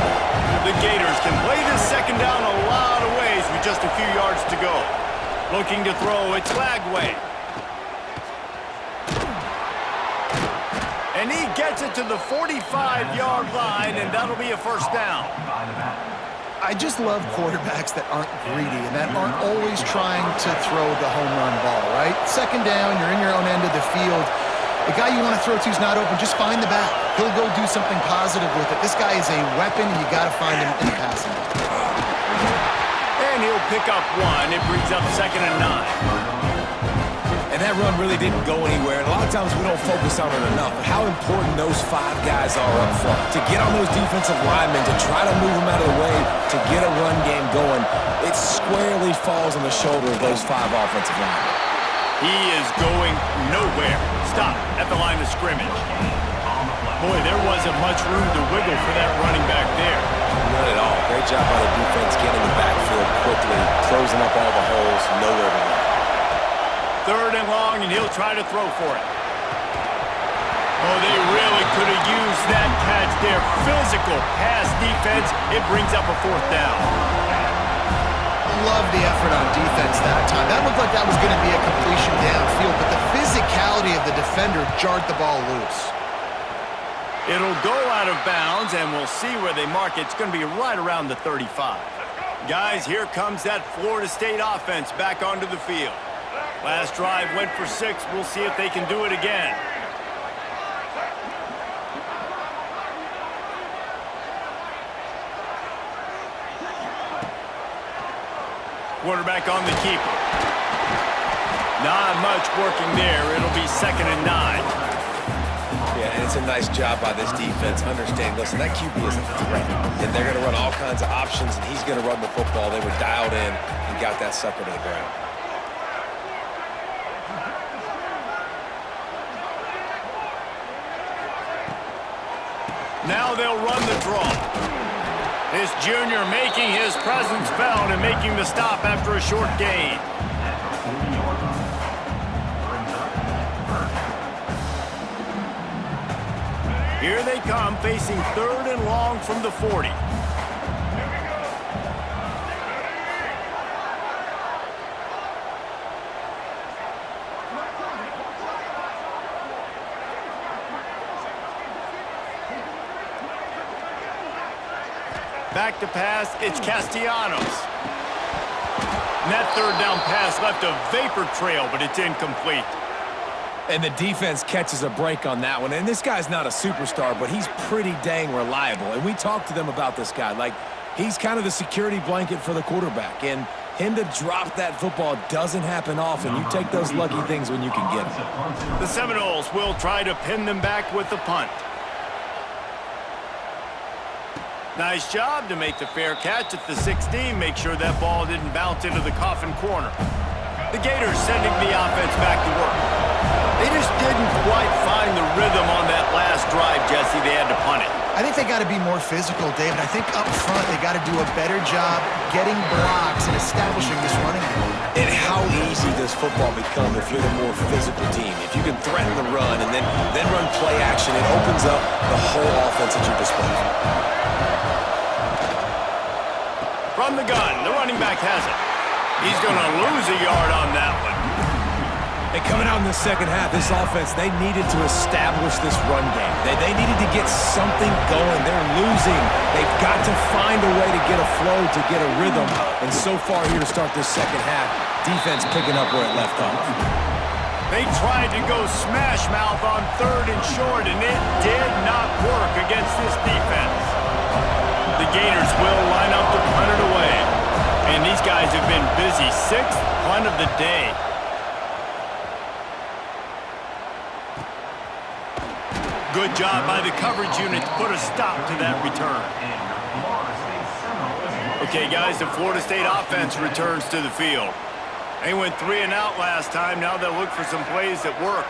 The Gators can play this second down a lot of ways with just a few yards to go. Looking to throw, it's Lagway. And he gets it to the 45-yard line, and that'll be a first down. I just love quarterbacks that aren't greedy and that aren't always trying to throw the home run ball, right? Second down, you're in your own end of the field. The guy you want to throw to is not open. Just find the back. He'll go do something positive with it. This guy is a weapon, and you got to find him in the passing game. And he'll pick up one. It brings up 2nd and 9. And that run really didn't go anywhere. And a lot of times we don't focus on it enough. But how important those 5 guys are up front. To get on those defensive linemen, to try to move them out of the way, to get a run game going, it squarely falls on the shoulder of those 5 offensive linemen. He is going nowhere. Stop at the line of scrimmage. Boy, there wasn't much room to wiggle for that running back there. Not at all. Great job by the defense getting in the backfield quickly, closing up all the holes, nowhere to go. 3rd and long, and he'll try to throw for it. Oh, they really could have used that catch there. Physical pass defense. It brings up a 4th down. Love the effort on defense that time. That looked like that was going to be a completion downfield, but the physicality of the defender jarred the ball loose. It'll go out of bounds, and we'll see where they mark it. It's going to be right around the 35. Guys, here comes that Florida State offense back onto the field. Last drive went for 6. We'll see if they can do it again. Quarterback on the keeper. Not much working there. It'll be 2nd and 9. Yeah, and it's a nice job by this defense. Understand, listen, that QB is a threat. And they're going to run all kinds of options, and he's going to run the football. They were dialed in and got that sucker to the ground. Now they'll run the draw. This junior making his presence felt and making the stop after a short gain. Here they come, facing 3rd and long from the 40. Back to pass, it's Castellanos. And that 3rd down pass left a vapor trail, but it's incomplete. And the defense catches a break on that one. And this guy's not a superstar, but he's pretty dang reliable. And we talked to them about this guy. Like, he's kind of the security blanket for the quarterback. And him to drop that football doesn't happen often. You take those lucky things when you can get them. The Seminoles will try to pin them back with the punt. Nice job to make the fair catch at the 16. Make sure that ball didn't bounce into the coffin corner. The Gators sending the offense back to work. They just didn't quite find the rhythm on that last drive, Jesse. They had to punt it. I think they got to be more physical, David. I think up front they got to do a better job getting blocks and establishing this running game. And how easy does football become if you're the more physical team? If you can threaten the run and then run play action, it opens up the whole offense at your disposal. From the gun, the running back has it. He's going to lose a yard on that one. And coming out in the second half, this offense, they needed to establish this run game. They needed to get something going. They're losing. They've got to find a way to get a flow, to get a rhythm. And so far here to start this second half, defense picking up where it left off. They tried to go smash mouth on 3rd and short, and it did not work against this defense. The Gators will line up to punt it away. And these guys have been busy. 6th punt of the day. Good job by the coverage unit to put a stop to that return. Okay, guys, the Florida State offense returns to the field. They went 3 and out last time. Now they'll look for some plays that work.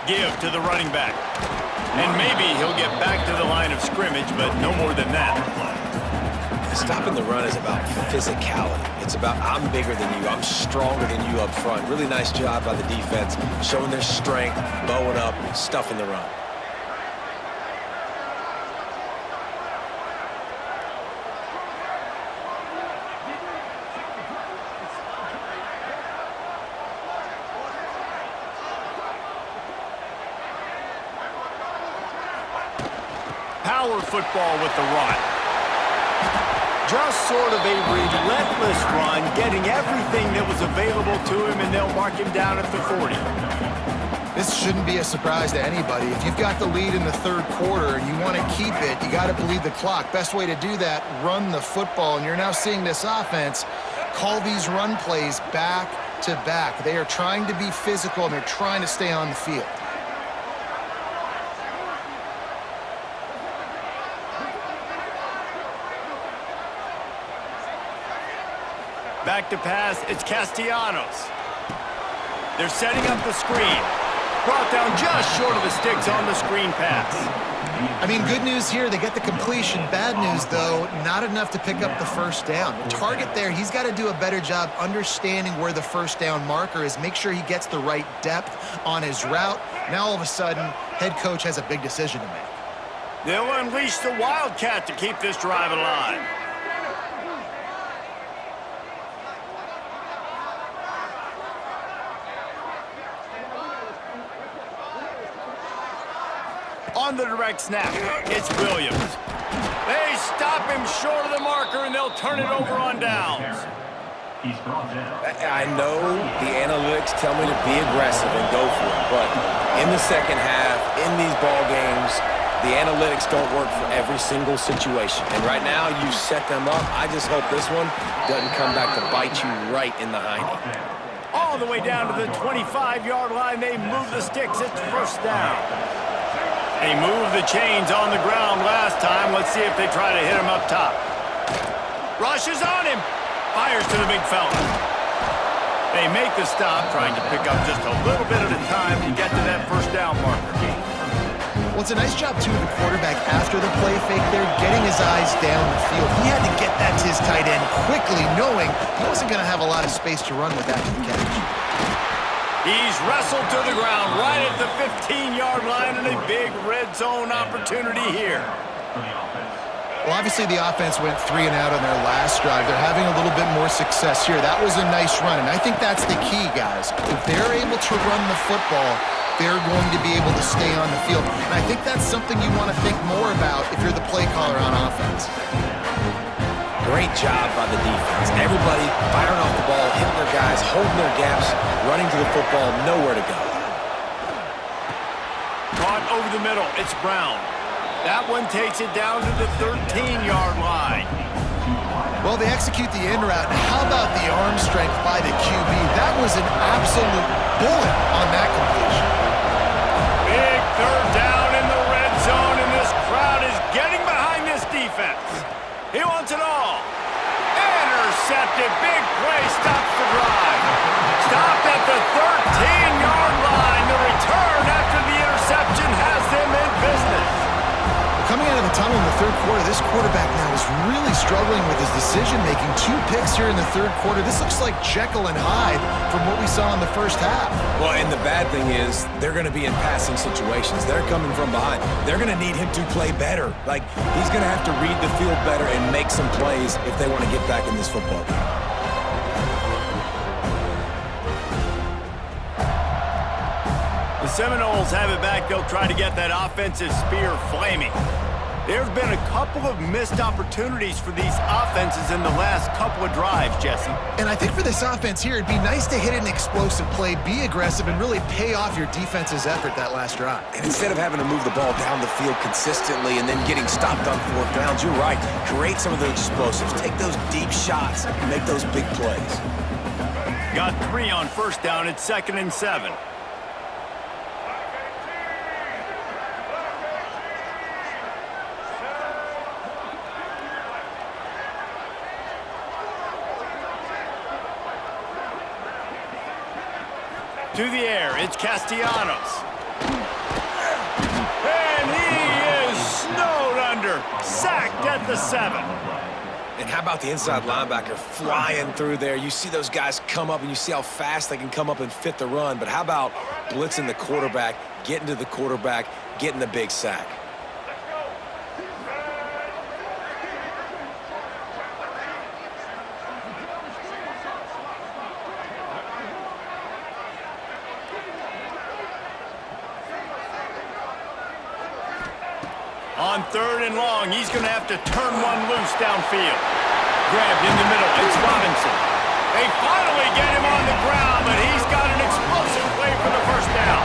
Give to the running back. And maybe he'll get back to the line of scrimmage, but no more than that. Stopping the run is about physicality. It's about I'm bigger than you, I'm stronger than you up front. Really nice job by the defense, showing their strength, bowing up, stuffing the run. Power football with the run. Just sort of a relentless run, getting everything that was available to him, and they'll mark him down at the 40. This shouldn't be a surprise to anybody. If you've got the lead in the 3rd quarter and you want to keep it, you got to bleed the clock. Best way to do that, run the football. And you're now seeing this offense call these run plays back to back. They are trying to be physical, and they're trying to stay on the field. Back to pass, it's Castellanos. They're setting up the screen. Brought down just short of the sticks on the screen pass. I mean, good news here, they get the completion. Bad news, though, not enough to pick up the first down. The target there, he's got to do a better job understanding where the first down marker is, make sure he gets the right depth on his route. Now, all of a sudden, head coach has a big decision to make. They'll unleash the Wildcat to keep this drive alive. On the direct snap, it's Williams. They stop him short of the marker, and they'll turn it over on downs. I know the analytics tell me to be aggressive and go for it, but in the second half, in these ball games, the analytics don't work for every single situation. And right now, you set them up. I just hope this one doesn't come back to bite you right in the hiney. All the way down to the 25-yard line, they move the sticks. It's first down. They moved the chains on the ground last time. Let's see if they try to hit him up top. Rushes on him. Fires to the big fella. They make the stop, trying to pick up just a little bit at a time to get to that first down marker. Well, it's a nice job, too, of the quarterback after the play fake there, getting his eyes down the field. He had to get that to his tight end quickly, knowing he wasn't going to have a lot of space to run with after the catch. He's wrestled to the ground right at the 15-yard line, and a big red zone opportunity here. Well, obviously the offense went 3 and out on their last drive. They're having a little bit more success here. That was a nice run, and I think that's the key, guys. If they're able to run the football, they're going to be able to stay on the field. And I think that's something you want to think more about if you're the play caller on offense. Great job by the defense. Everybody firing off the ball, hitting their guys, holding their gaps, running to the football, nowhere to go. Caught over the middle. It's Brown. That one takes it down to the 13-yard line. Well, they execute the in route. How about the arm strength by the QB? That was an absolute bullet on that completion. Big third down in the red zone, and this crowd is getting behind this defense. the 13-yard line. The return after the interception has them in business. Coming out of the tunnel in the third quarter, this quarterback now is really struggling with his decision-making. 2 picks here in the third quarter. This looks like Jekyll and Hyde from what we saw in the first half. Well, and the bad thing is they're going to be in passing situations. They're coming from behind. They're going to need him to play better. Like, he's going to have to read the field better and make some plays if they want to get back in this football game. The Seminoles have it back. They'll try to get that offensive spear flaming. There have been a couple of missed opportunities for these offenses in the last couple of drives, Jesse. And I think for this offense here, it'd be nice to hit an explosive play, be aggressive, and really pay off your defense's effort that last drive. And instead of having to move the ball down the field consistently and then getting stopped on 4th downs, you're right. Create some of those explosives. Take those deep shots and make those big plays. Got 3 on 1st down. It's 2nd and 7. To the air, it's Castellanos. And he is snowed under, sacked at the 7. And how about the inside linebacker flying through there? You see those guys come up, and you see how fast they can come up and fit the run. But how about blitzing the quarterback, getting to the quarterback, getting the big sack? On 3rd and long, he's going to have to turn one loose downfield. Grabbed in the middle, it's Robinson. They finally get him on the ground, but he's got an explosive play for the 1st down.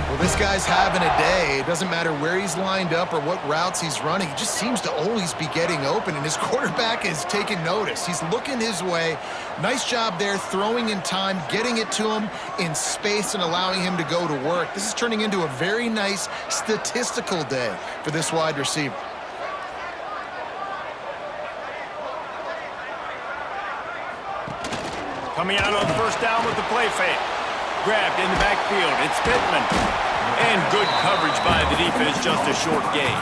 Well, this guy's having a day. It doesn't matter where he's lined up or what routes he's running. He just seems to always be getting open, and his quarterback is taking notice. He's looking his way. Nice job there, throwing in time, getting it to him in space and allowing him to go to work. This is turning into a very nice statistical day for this wide receiver. Coming out on 1st down with the play fake. Grabbed in the backfield, it's Pittman. And good coverage by the defense, just a short gain.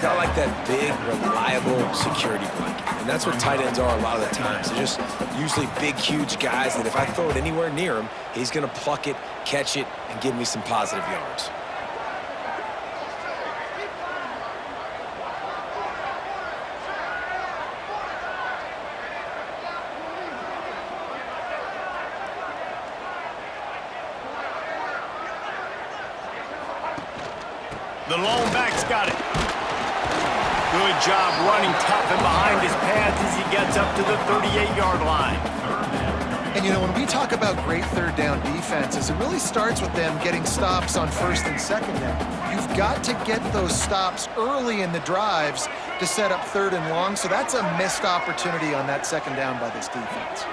Got like that big, reliable security blanket. And that's what tight ends are a lot of the times. They're just usually big, huge guys that if I throw it anywhere near him, he's going to pluck it, catch it, and give me some positive yards. The lone back's got it. Good job running tough and behind his pads as he gets up to the 38-yard line. And, you know, when we talk about great 3rd down defenses, it really starts with them getting stops on 1st and 2nd down. You've got to get those stops early in the drives to set up 3rd and long, so that's a missed opportunity on that 2nd down by this defense.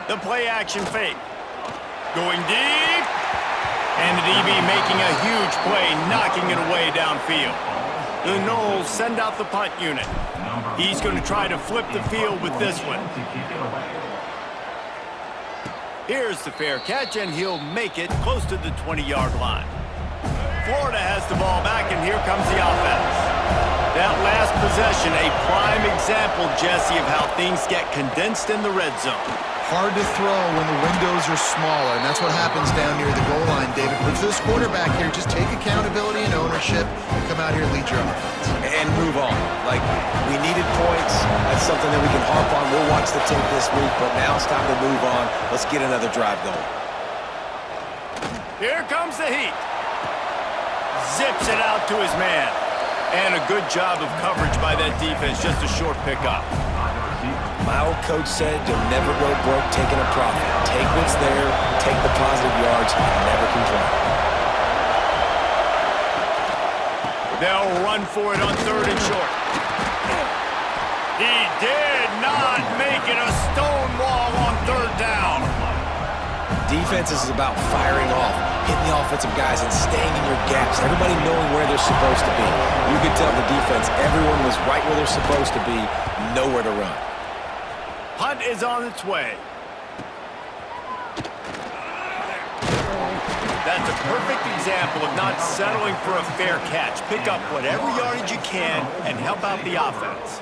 The play-action fake. Going deep. And the DB making a huge play, knocking it away downfield. The Noles send out the punt unit. He's going to try to flip the field with this one. Here's the fair catch, and he'll make it close to the 20-yard line. Florida has the ball back, and here comes the offense. That last possession, a prime example, Jesse, of how things get condensed in the red zone. Hard to throw when the windows are smaller, and that's what happens down near the goal line, David. But for this quarterback here, just take accountability and ownership and come out here and lead your offense. And move on. Like, we needed points. That's something that we can harp on. We'll watch the tape this week, but now it's time to move on. Let's get another drive going. Here comes the heat. Zips it out to his man. And a good job of coverage by that defense, just a short pickup. My old coach said you'll never go broke taking a profit. Take what's there, take the positive yards, and never complain. They'll run for it on 3rd and short. He did not make it, a stone wall on 3rd down. defense is about firing off, hitting the offensive guys, and staying in your gaps. Everybody knowing where they're supposed to be. You could tell the defense, everyone was right where they're supposed to be, nowhere to run. Punt is on its way. That's a perfect example of not settling for a fair catch. Pick up whatever yardage you can and help out the offense.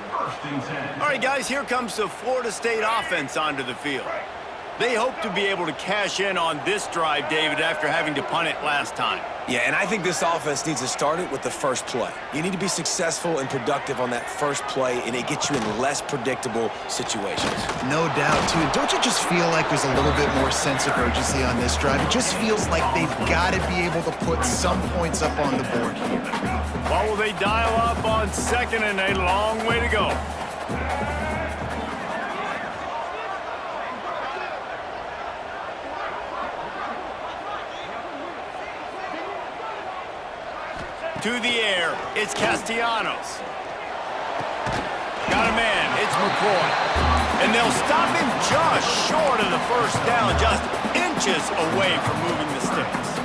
All right, guys, here comes the Florida State offense onto the field. They hope to be able to cash in on this drive, David, after having to punt it last time. Yeah, and I think this offense needs to start it with the first play. You need to be successful and productive on that first play, and it gets you in less predictable situations. No doubt, too. Don't you just feel like there's a little bit more sense of urgency on this drive? It just feels like they've got to be able to put some points up on the board here. Well, will they dial up on second and a long way to go? To the air, it's Castellanos. Got a man, it's McCoy. And they'll stop him just short of the first down, just inches away from moving the sticks.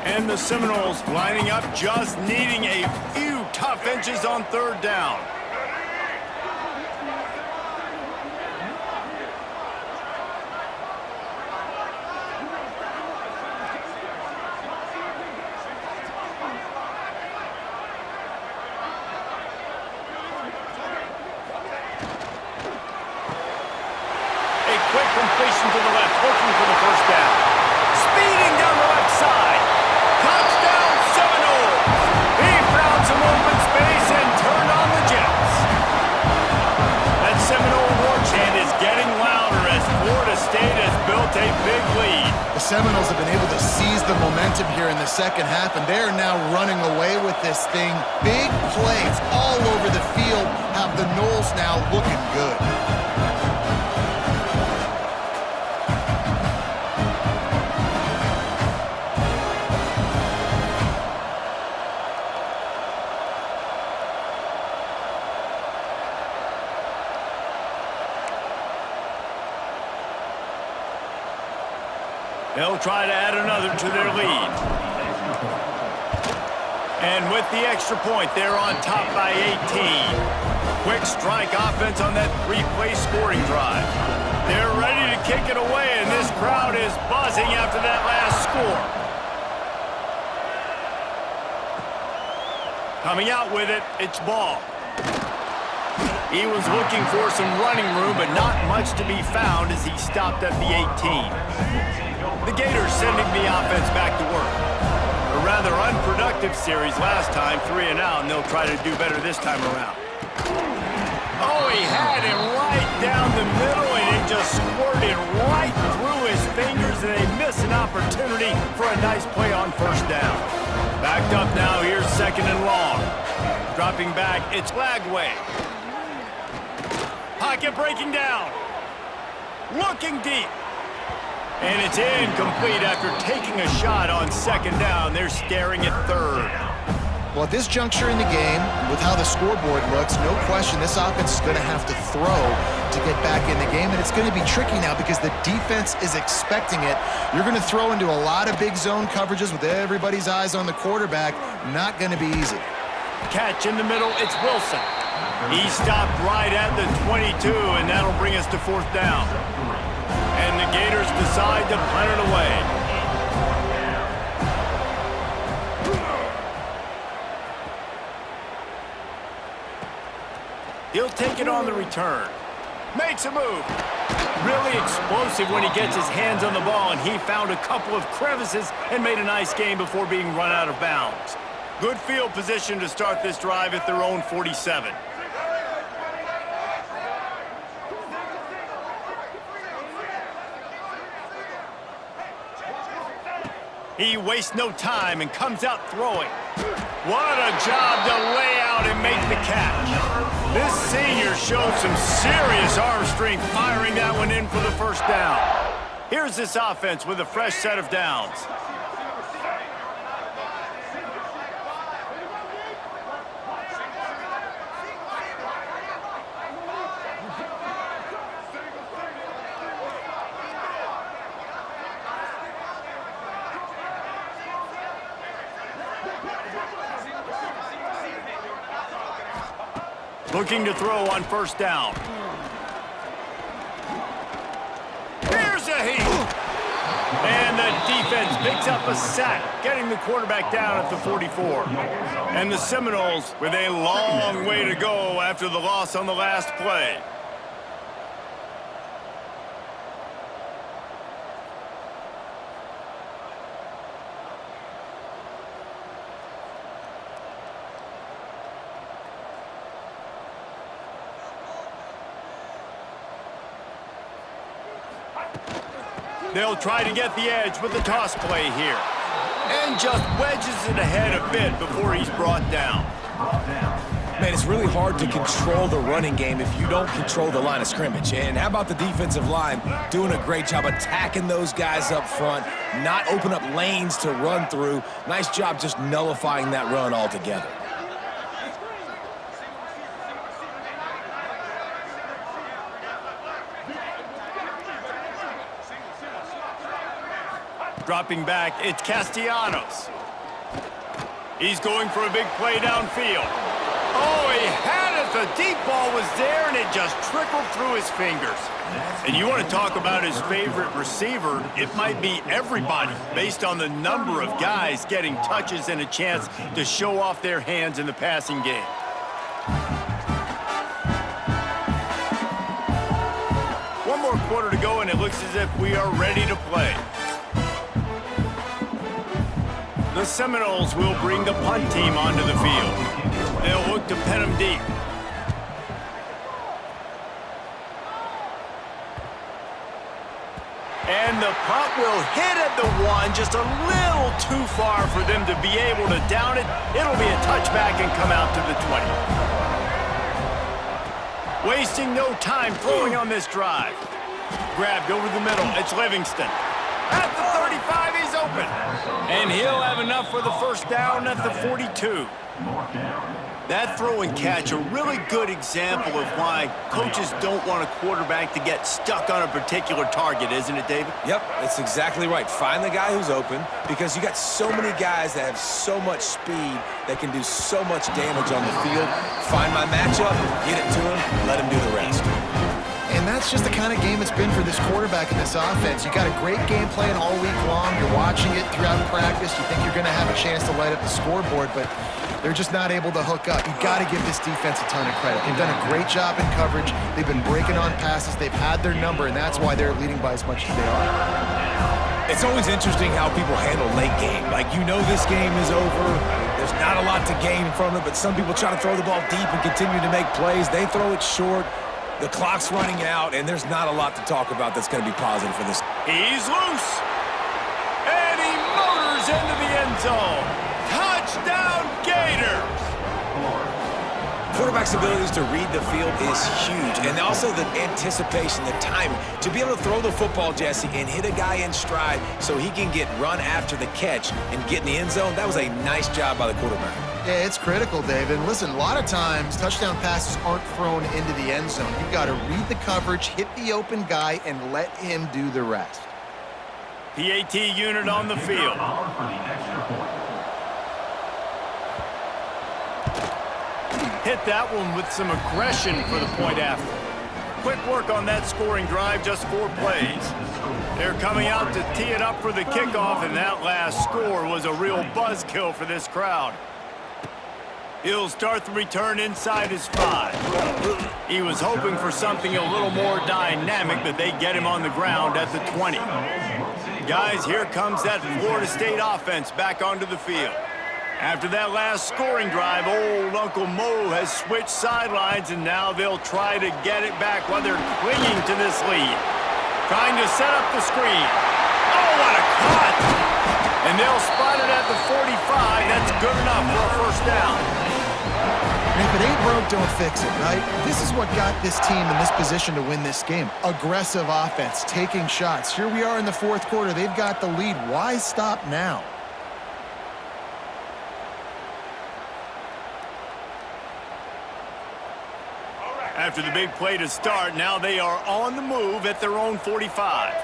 And the Seminoles lining up, just needing a few tough inches on third down. Quick completion to the left, looking for the first down. Speeding down the left side. Touchdown Seminoles. He found some open space and turned on the Jets. That Seminole war chant is getting louder as Florida State has built a big lead. The Seminoles have been able to seize the momentum here in the second half, and they're now running away with this thing. Big plays all over the field have the Noles now looking good. They'll try to add another to their lead. And with the extra point, they're on top by 18. Quick strike offense on that three-play scoring drive. They're ready to kick it away, and this crowd is buzzing after that last score. Coming out with it, it's Ball. He was looking for some running room, but not much to be found as he stopped at the 18. The Gators sending the offense back to work. A rather unproductive series last time, 3 and out, and they'll try to do better this time around. Oh, he had him right down the middle, and it just squirted right through his fingers, and they miss an opportunity for a nice play on first down. Backed up now, here's second and long. Dropping back, it's Lagway. Pocket breaking down. Looking deep. And it's incomplete after taking a shot on second down. They're staring at third. Well, at this juncture in the game, with how the scoreboard looks, no question this offense is going to have to throw to get back in the game, and it's going to be tricky now because the defense is expecting it. You're going to throw into a lot of big zone coverages with everybody's eyes on the quarterback. Not going to be easy. Catch in the middle, it's Wilson. He stopped right at the 22, and that'll bring us to fourth down. And the Gators decide to punt it away. He'll take it on the return. Makes a move. Really explosive when he gets his hands on the ball, and he found a couple of crevices and made a nice game before being run out of bounds. Good field position to start this drive at their own 47. He wastes no time and comes out throwing. What a job to lay out and make the catch. This senior showed some serious arm strength firing that one in for the first down. Here's this offense with a fresh set of downs. Looking to throw on first down. Here's a heat. And the defense picks up a sack, getting the quarterback down at the 44. And the Seminoles with a long way to go after the loss on the last play. They'll try to get the edge with the toss play here. And just wedges it ahead a bit before he's brought down. Man, it's really hard to control the running game if you don't control the line of scrimmage. And how about the defensive line doing a great job attacking those guys up front, not open up lanes to run through. Nice job just nullifying that run altogether. Dropping back, it's Castellanos. He's going for a big play downfield. Oh, he had it. The deep ball was there, and it just trickled through his fingers. And you want to talk about his favorite receiver, it might be everybody, based on the number of guys getting touches and a chance to show off their hands in the passing game. One more quarter to go, and it looks as if we are ready to play. The Seminoles will bring the punt team onto the field. They'll look to pen them deep. And the punt will hit at the 1, just a little too far for them to be able to down it. It'll be a touchback and come out to the 20. Wasting no time throwing on this drive. Grabbed over the middle, it's Livingston. At the 35, he's open. And he'll have enough for the first down at the 42. That throw and catch, a really good example of why coaches don't want a quarterback to get stuck on a particular target, isn't it, David? Yep, that's exactly right. Find the guy who's open, because you got so many guys that have so much speed that can do so much damage on the field. Find my matchup, get it to him, let him do the rest. And that's just the kind of game it's been for this quarterback in this offense. You got a great game plan all week long. You're watching it throughout practice. You think you're going to have a chance to light up the scoreboard, but they're just not able to hook up. You've got to give this defense a ton of credit. They've done a great job in coverage. They've been breaking on passes. They've had their number, and that's why they're leading by as much as they are. It's always interesting how people handle late game. Like, you know this game is over. There's not a lot to gain from it, but some people try to throw the ball deep and continue to make plays. They throw it short. The clock's running out, and there's not a lot to talk about that's going to be positive for this. He's loose. And he motors into the end zone. Touchdown, Gators! Quarterback's abilities to read the field is huge, and also the anticipation, the timing. To be able to throw the football, Jesse, and hit a guy in stride so he can get run after the catch and get in the end zone, that was a nice job by the quarterback. Yeah, it's critical, David. Listen, a lot of times touchdown passes aren't thrown into the end zone. You've got to read the coverage, hit the open guy, and let him do the rest. PAT unit on the field. Hit that one with some aggression for the point after. Quick work on that scoring drive, just 4 plays. They're coming out to tee it up for the kickoff, and that last score was a real buzzkill for this crowd. He'll start the return inside his 5. He was hoping for something a little more dynamic, but they get him on the ground at the 20. Guys, here comes that Florida State offense back onto the field. After that last scoring drive, old Uncle Mo has switched sidelines, and now they'll try to get it back while they're clinging to this lead. Trying to set up the screen. Oh, what a cut! And they'll spot it at the 45. That's good enough for a first down. And if it ain't broke, don't fix it, right? This is what got this team in this position to win this game. Aggressive offense, taking shots. Here we are in the 4th quarter. They've got the lead. Why stop now? After the big play to start, now they are on the move at their own 45.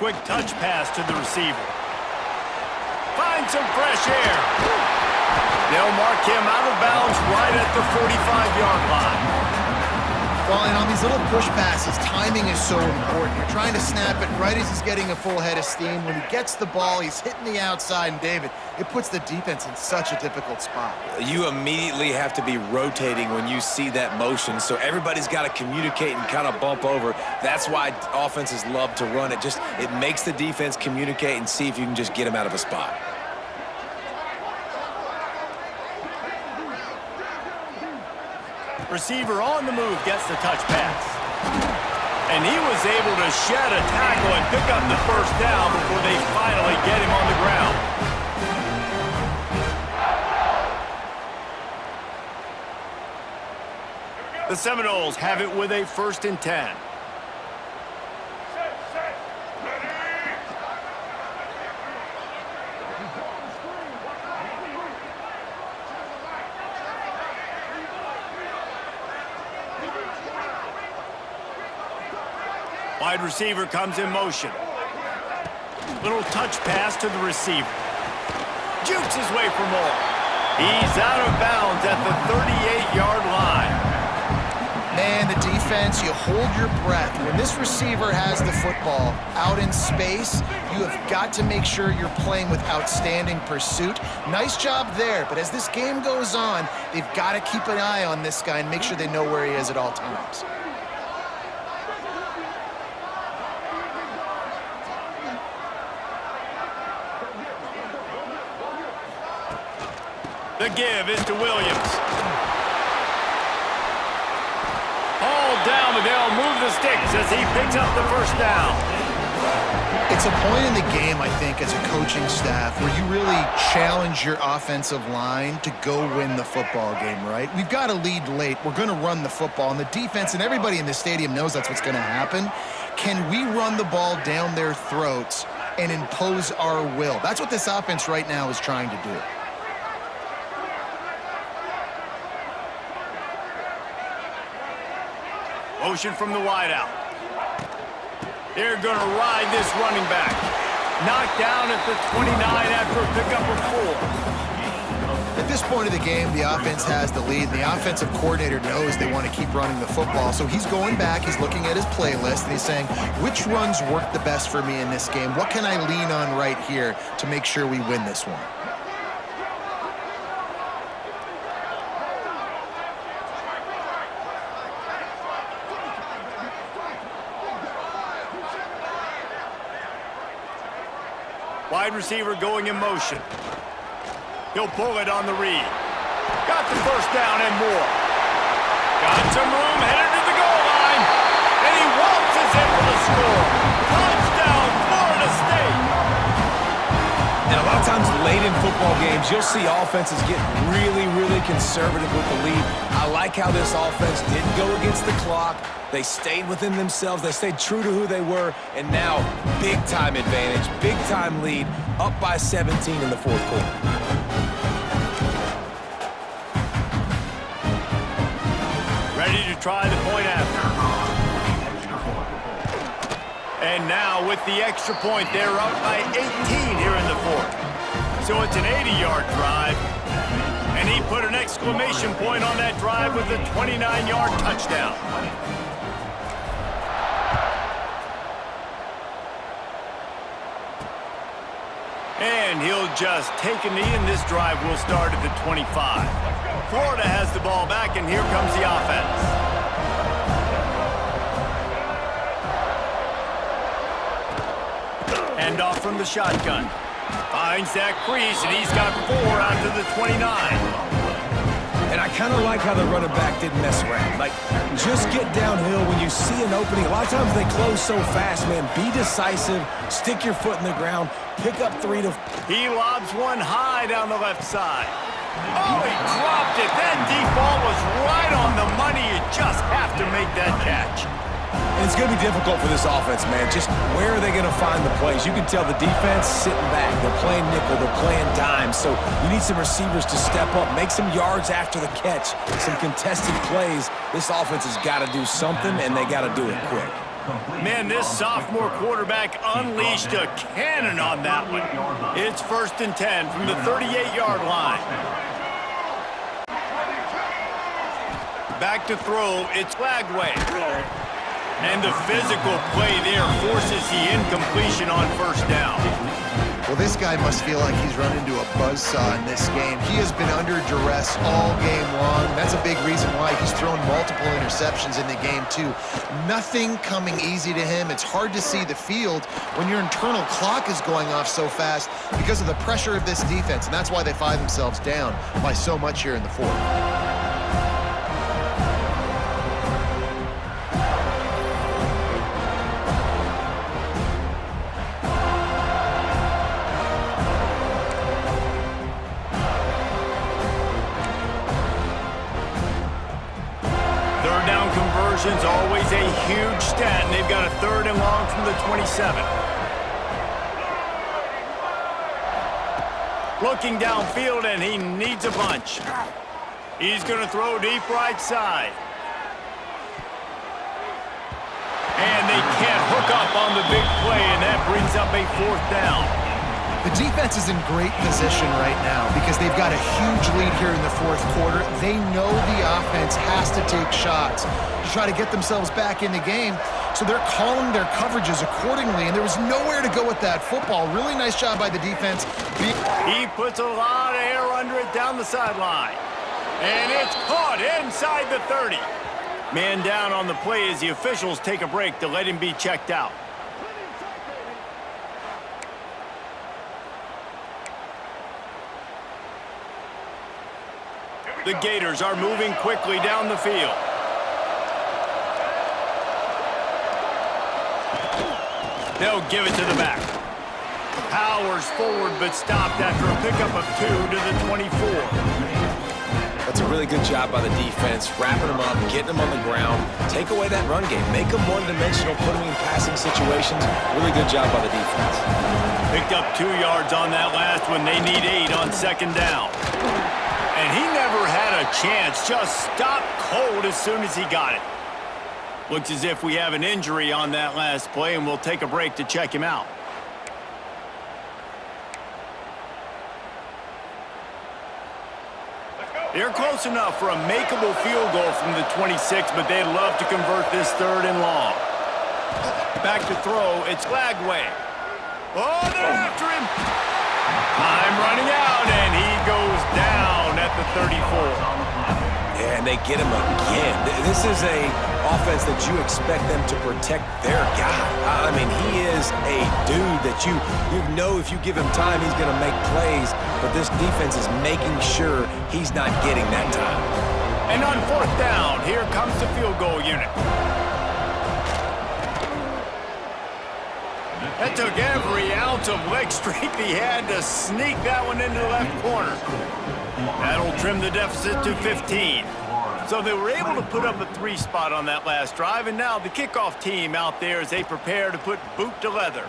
quick touch pass to the receiver. Find some fresh air. They'll mark him out of bounds right at the 45-yard line. Well, and on these little push passes, timing is so important. You're trying to snap it right as he's getting a full head of steam. When he gets the ball, he's hitting the outside, and David, it puts the defense in such a difficult spot. You immediately have to be rotating when you see that motion, so everybody's got to communicate and kind of bump over. That's why offenses love to run it. It makes the defense communicate and see if you can just get him out of a spot. Receiver on the move gets the touch pass. And he was able to shed a tackle and pick up the first down before they finally get him on the ground. The Seminoles have it with a 1st and 10. Wide receiver comes in motion. Little touch pass to the receiver. Jukes his way for more. He's out of bounds at the 38-yard line. Man, the defense, you hold your breath. When this receiver has the football out in space, you have got to make sure you're playing with outstanding pursuit. Nice job there, but as this game goes on, they've got to keep an eye on this guy and make sure they know where he is at all times. The give is to Williams. Hauled down, but they'll move the sticks as he picks up the first down. It's a point in the game, I think, as a coaching staff where you really challenge your offensive line to go win the football game, right? We've got a lead late. We're going to run the football, and the defense and everybody in the stadium knows that's what's going to happen. Can we run the ball down their throats and impose our will? That's what this offense right now is trying to do. Motion from the wideout. They're going to ride this running back. Knocked down at the 29 after a pickup of 4. At this point of the game, the offense has the lead. The offensive coordinator knows they want to keep running the football. So he's going back, he's looking at his playlist, and he's saying, which runs work the best for me in this game? What can I lean on right here to make sure we win this one? Wide receiver going in motion. He'll pull it on the read. Got the first down and more. Got some room, headed to the goal line. And he waltzes in for the score. Touchdown, Florida State. And a lot of times late in football games, you'll see offenses get really, really conservative with the lead. I like how this offense didn't go against the clock. They stayed within themselves. They stayed true to who they were. And now, big-time advantage, big-time lead, up by 17 in the fourth quarter. Ready to try the point after. And now with the extra point, they're up by 18 here in the fourth. So it's an 80-yard drive. And he put an exclamation point on that drive with a 29-yard touchdown. And he'll just take a knee, and this drive will start at the 25. Florida has the ball back, and here comes the offense. Hand off from the shotgun. Finds that crease, and he's got 4 out to the 29. And I kind of like how the running back didn't mess around. Like, just get downhill when you see an opening. A lot of times they close so fast, man. Be decisive, stick your foot in the ground, pick up 3 to... He lobs one high down the left side. Oh, he dropped it. That deep ball was right on the money. You just have to make that catch. And it's going to be difficult for this offense, man. Just where are they going to find the plays? You can tell the defense sitting back. They're playing nickel. They're playing dime. So you need some receivers to step up, make some yards after the catch, some contested plays. This offense has got to do something, and they got to do it quick. Man, this sophomore quarterback unleashed a cannon on that one. It's 1st and 10 from the 38-yard line. Back to throw, it's Lagway. And the physical play there forces the incompletion on 1st down. Well, this guy must feel like he's run into a buzzsaw in this game. He has been under duress all game long. That's a big reason why he's thrown multiple interceptions in the game, too. Nothing coming easy to him. It's hard to see the field when your internal clock is going off so fast because of the pressure of this defense, and that's why they find themselves down by so much here in the 4th. Conversion's always a huge stat, and they've got a 3rd and long from the 27. Looking downfield, and he needs a bunch. He's going to throw deep right side. And they can't hook up on the big play, and that brings up a 4th down. The defense is in great position right now because they've got a huge lead here in the 4th quarter. They know the offense has to take shots to try to get themselves back in the game, so they're calling their coverages accordingly, and there was nowhere to go with that football. Really nice job by the defense. He puts a lot of air under it down the sideline, and it's caught inside the 30. Man down on the play as the officials take a break to let him be checked out. The Gators are moving quickly down the field. They'll give it to the back. Powers forward, but stopped after a pickup of 2 to the 24. That's a really good job by the defense, wrapping them up, getting them on the ground, take away that run game, make them one-dimensional, put them in passing situations. Really good job by the defense. Picked up 2 yards on that last one. They need 8 on 2nd down. And he never had a chance, just stopped cold as soon as he got it. Looks as if we have an injury on that last play, and we'll take a break to check him out. They're close enough for a makeable field goal from the 26, but they'd love to convert this 3rd and long. Back to throw, it's Lagway. Oh, they're after him. Time running out, and he goes down at the 34. Yeah, and they get him again. This is a offense that you expect them to protect their guy. I mean, he is a dude that you know if you give him time, he's going to make plays, but this defense is making sure he's not getting that time. And on 4th down, here comes the field goal unit. That took every ounce of leg strength he had to sneak that one into the left corner. That'll trim the deficit to 15. So they were able to put up a 3 spot on that last drive, and now the kickoff team out there as they prepare to put boot to leather.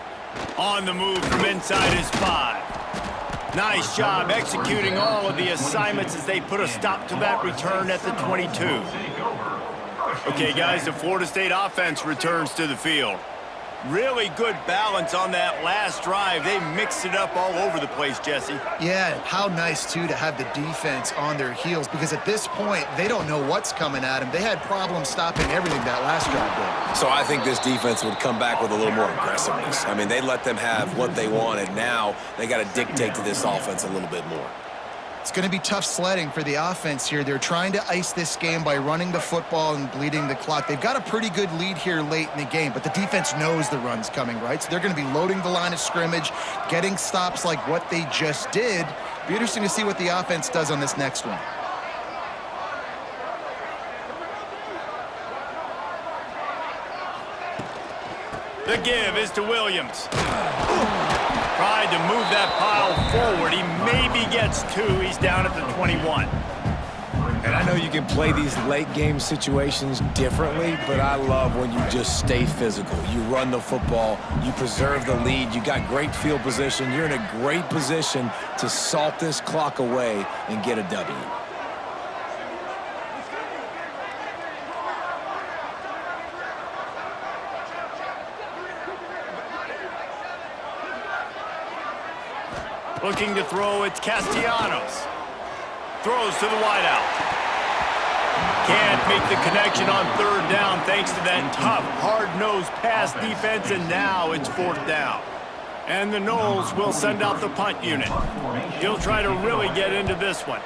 On the move from inside his 5. Nice job executing all of the assignments as they put a stop to that return at the 22. Okay, guys, the Florida State offense returns to the field. Really good balance on that last drive. They mixed it up all over the place, Jesse. Yeah, how nice, too, to have the defense on their heels, because at this point, they don't know what's coming at them. They had problems stopping everything that last drive did. So I think this defense would come back with a little more aggressiveness. I mean, they let them have what they wanted. Now they got to dictate to this offense a little bit more. It's going to be tough sledding for the offense here. They're trying to ice this game by running the football and bleeding the clock. They've got a pretty good lead here late in the game, but the defense knows the run's coming, right? So they're going to be loading the line of scrimmage, getting stops like what they just did. Be interesting to see what the offense does on this next one. The give is to Williams. Tried to move that pile forward. He maybe gets 2. He's down at the 21. And I know you can play these late game situations differently, but I love when you just stay physical. You run the football, you preserve the lead, you got great field position. You're in a great position to salt this clock away and get a W. Looking to throw, it's Castellanos. Throws to the wideout. Can't make the connection on third down thanks to that tough, hard-nosed pass defense, and now it's fourth down. And the Noles will send out the punt unit. He'll try to really get into this one.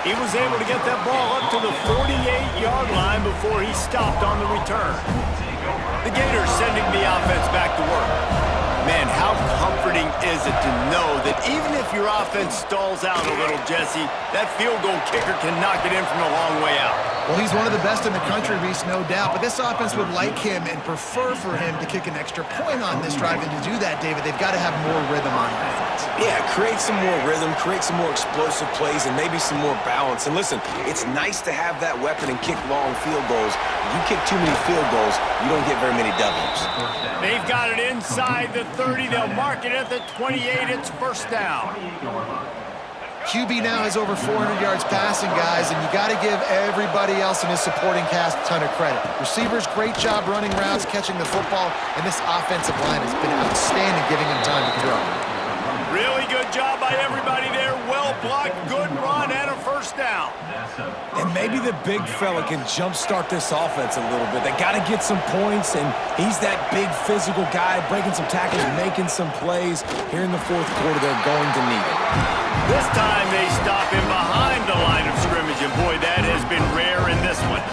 He was able to get that ball up to the 48-yard line before he stopped on the return. The Gators sending the offense back to work. Man, how comforting is it to know that even if your offense stalls out a little, Jesse, that field goal kicker can knock it in from a long way out. Well, he's one of the best in the country, Reese, no doubt. But this offense would like him and prefer for him to kick an extra point on this drive. And to do that, David, they've got to have more rhythm on offense. Yeah, create some more rhythm, create some more explosive plays, and maybe some more balance. And listen, it's nice to have that weapon and kick long field goals. If you kick too many field goals, you don't get very many W's. They've got it inside the 30. They'll mark it at the 28. It's first down. QB now has over 400 yards passing, guys, and you got to give everybody else in his supporting cast a ton of credit. Receivers, great job running routes, catching the football, and this offensive line has been outstanding giving him time to throw. Really good job by everybody there. Well blocked, good run, and a first down. And maybe the big fella can jumpstart this offense a little bit. They got to get some points, and he's that big physical guy, breaking some tackles, making some plays. Here in the fourth quarter, they're going to need it. This time they stop him behind the line of scrimmage, and boy, that has been rare in this one.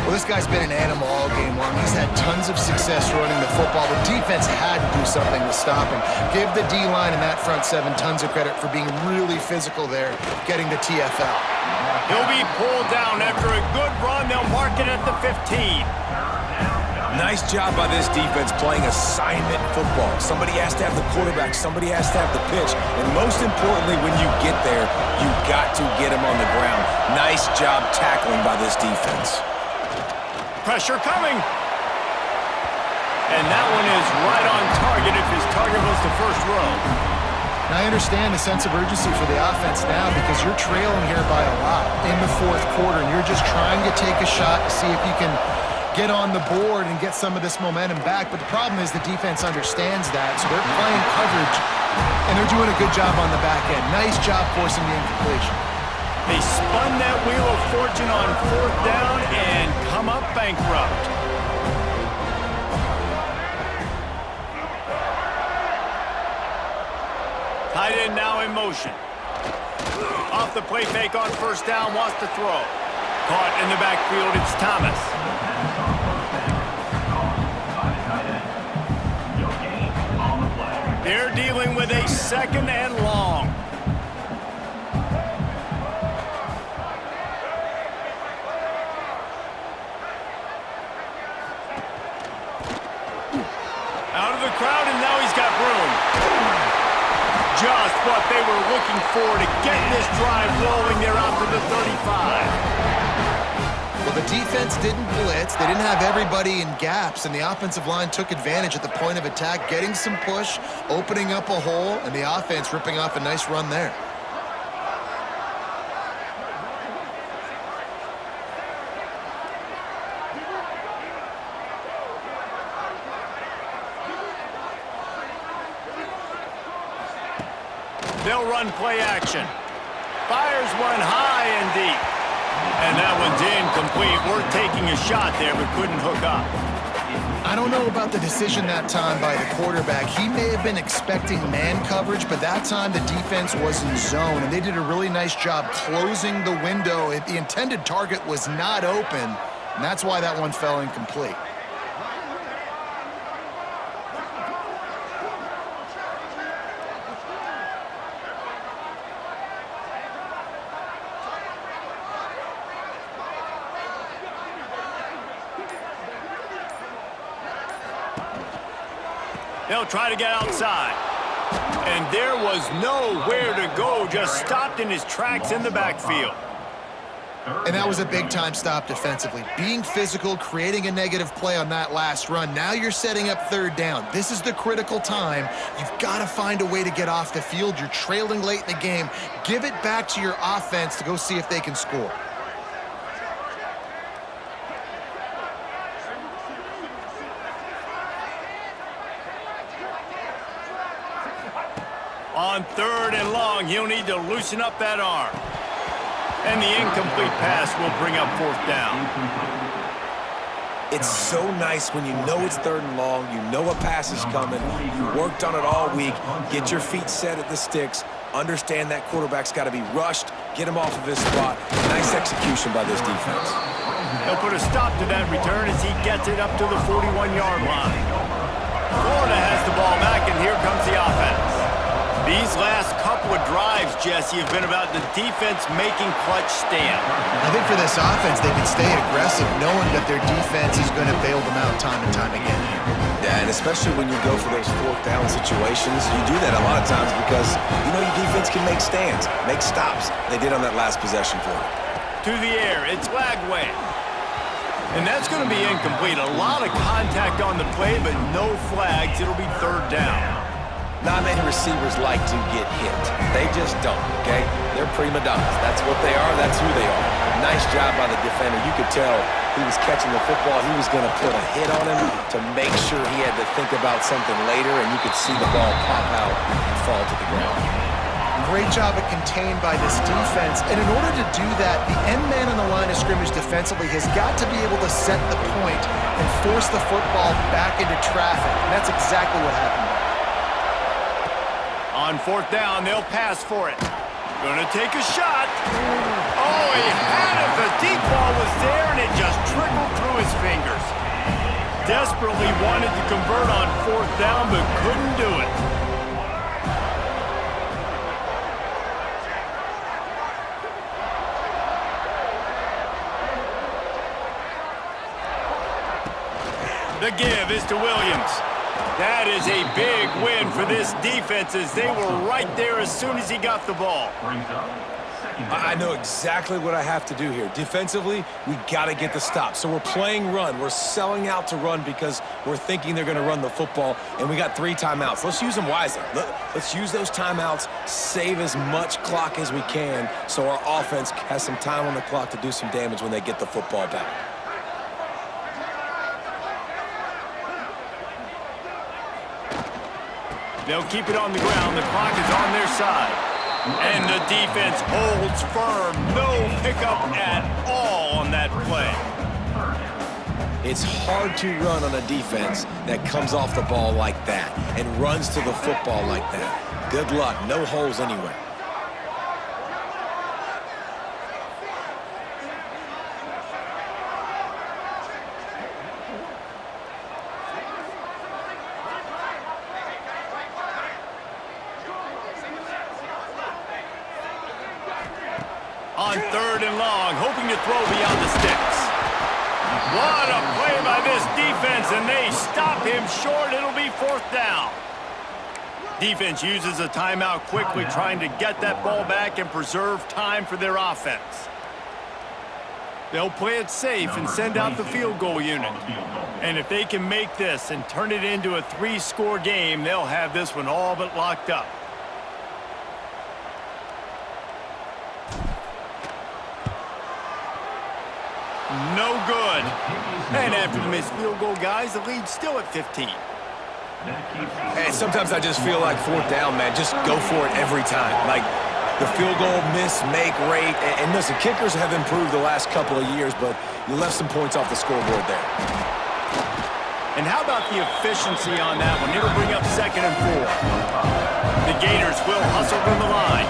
Well, this guy's been an animal all game long. He's had tons of success running the football. The defense had to do something to stop him. Give the D-line and that front seven tons of credit for being really physical there, getting the TFL. He'll be pulled down after a good run. They'll mark it at the 15. Nice job by this defense playing assignment football. Somebody has to have the quarterback, somebody has to have the pitch, and most importantly, when you get there, you got to get him on the ground. Nice job tackling by this defense. Pressure coming. And that one is right on target if his target was the first row. Now, I understand the sense of urgency for the offense now because you're trailing here by a lot in the fourth quarter, and you're just trying to take a shot to see if you can get on the board and get some of this momentum back. But the problem is the defense understands that, so they're playing coverage, and they're doing a good job on the back end. Nice job forcing the incompletion. They spun that wheel of fortune on fourth down and come up bankrupt. Tight end now in motion. Off the play fake on first down, wants to throw. Caught in the backfield, it's Thomas. They're dealing with a second and long. Out of the crowd, and now he's got room. Just what they were looking for to get this drive rolling. They're out to the 35. Well, the defense didn't blitz. They didn't have everybody in gaps, and the offensive line took advantage at the point of attack, getting some push, opening up a hole, and the offense ripping off a nice run there. They'll run play action. Fires one high and deep. And that one's incomplete. We're taking a shot there, but couldn't hook up. I don't know about the decision that time by the quarterback. He may have been expecting man coverage, but that time the defense was in zone, and they did a really nice job closing the window. The intended target was not open, and that's why that one fell incomplete. They'll try to get outside. And there was nowhere to go, just stopped in his tracks in the backfield. And that was a big-time stop defensively. Being physical, creating a negative play on that last run. Now you're setting up third down. This is the critical time. You've got to find a way to get off the field. You're trailing late in the game. Give it back to your offense to go see if they can score. On 3rd and long, he'll need to loosen up that arm. And the incomplete pass will bring up 4th down. It's so nice when you know it's 3rd and long, you know a pass is coming, you worked on it all week, get your feet set at the sticks, understand that quarterback's got to be rushed, get him off of his spot. Nice execution by this defense. They'll put a stop to that return as he gets it up to the 41-yard line. Florida has the ball back, and here comes the offense. These last couple of drives, Jesse, have been about the defense making clutch stand. I think for this offense, they can stay aggressive knowing that their defense is going to bail them out time and time again. Yeah, and especially when you go for those 4th down situations, you do that a lot of times because you know your defense can make stands, make stops. They did on that last possession for you. To the air, it's Lagway. And that's going to be incomplete. A lot of contact on the play, but no flags. It'll be 3rd down. Not many receivers like to get hit. They just don't, okay? They're prima donnas. That's what they are. That's who they are. Nice job by the defender. You could tell he was catching the football. He was going to put a hit on him to make sure he had to think about something later, and you could see the ball pop out and fall to the ground. Great job at contained by this defense. And in order to do that, the end man on the line of scrimmage defensively has got to be able to set the point and force the football back into traffic. And that's exactly what happened there. On 4th down, they'll pass for it. Gonna take a shot. Oh, he had it. The deep ball was there, and it just trickled through his fingers. Desperately wanted to convert on 4th down, but couldn't do it. The give is to Williams. That is a big win for this defense as they were right there as soon as he got the ball. I know exactly what I have to do here. Defensively, we got to get the stop. So we're playing run. We're selling out to run because we're thinking they're going to run the football, and we got 3 timeouts. Let's use them wisely. Let's use those timeouts, save as much clock as we can so our offense has some time on the clock to do some damage when they get the football back. They'll keep it on the ground. The clock is on their side. And the defense holds firm. No pickup at all on that play. It's hard to run on a defense that comes off the ball like that and runs to the football like that. Good luck. No holes anywhere. On 3rd and long, hoping to throw beyond the sticks. What a play by this defense, and they stop him short. It'll be 4th down. Defense uses a timeout quickly, trying to get that ball back and preserve time for their offense. They'll play it safe and send out the field goal unit. And if they can make this and turn it into a 3-score game, they'll have this one all but locked up. No good. And after the missed field goal, guys, the lead's still at 15. Hey, sometimes I just feel like 4th down, man. Just go for it every time. Like the field goal miss, make rate. And listen, kickers have improved the last couple of years, but you left some points off the scoreboard there. And how about the efficiency on that one? It'll bring up 2nd and 4. The Gators will hustle from the line.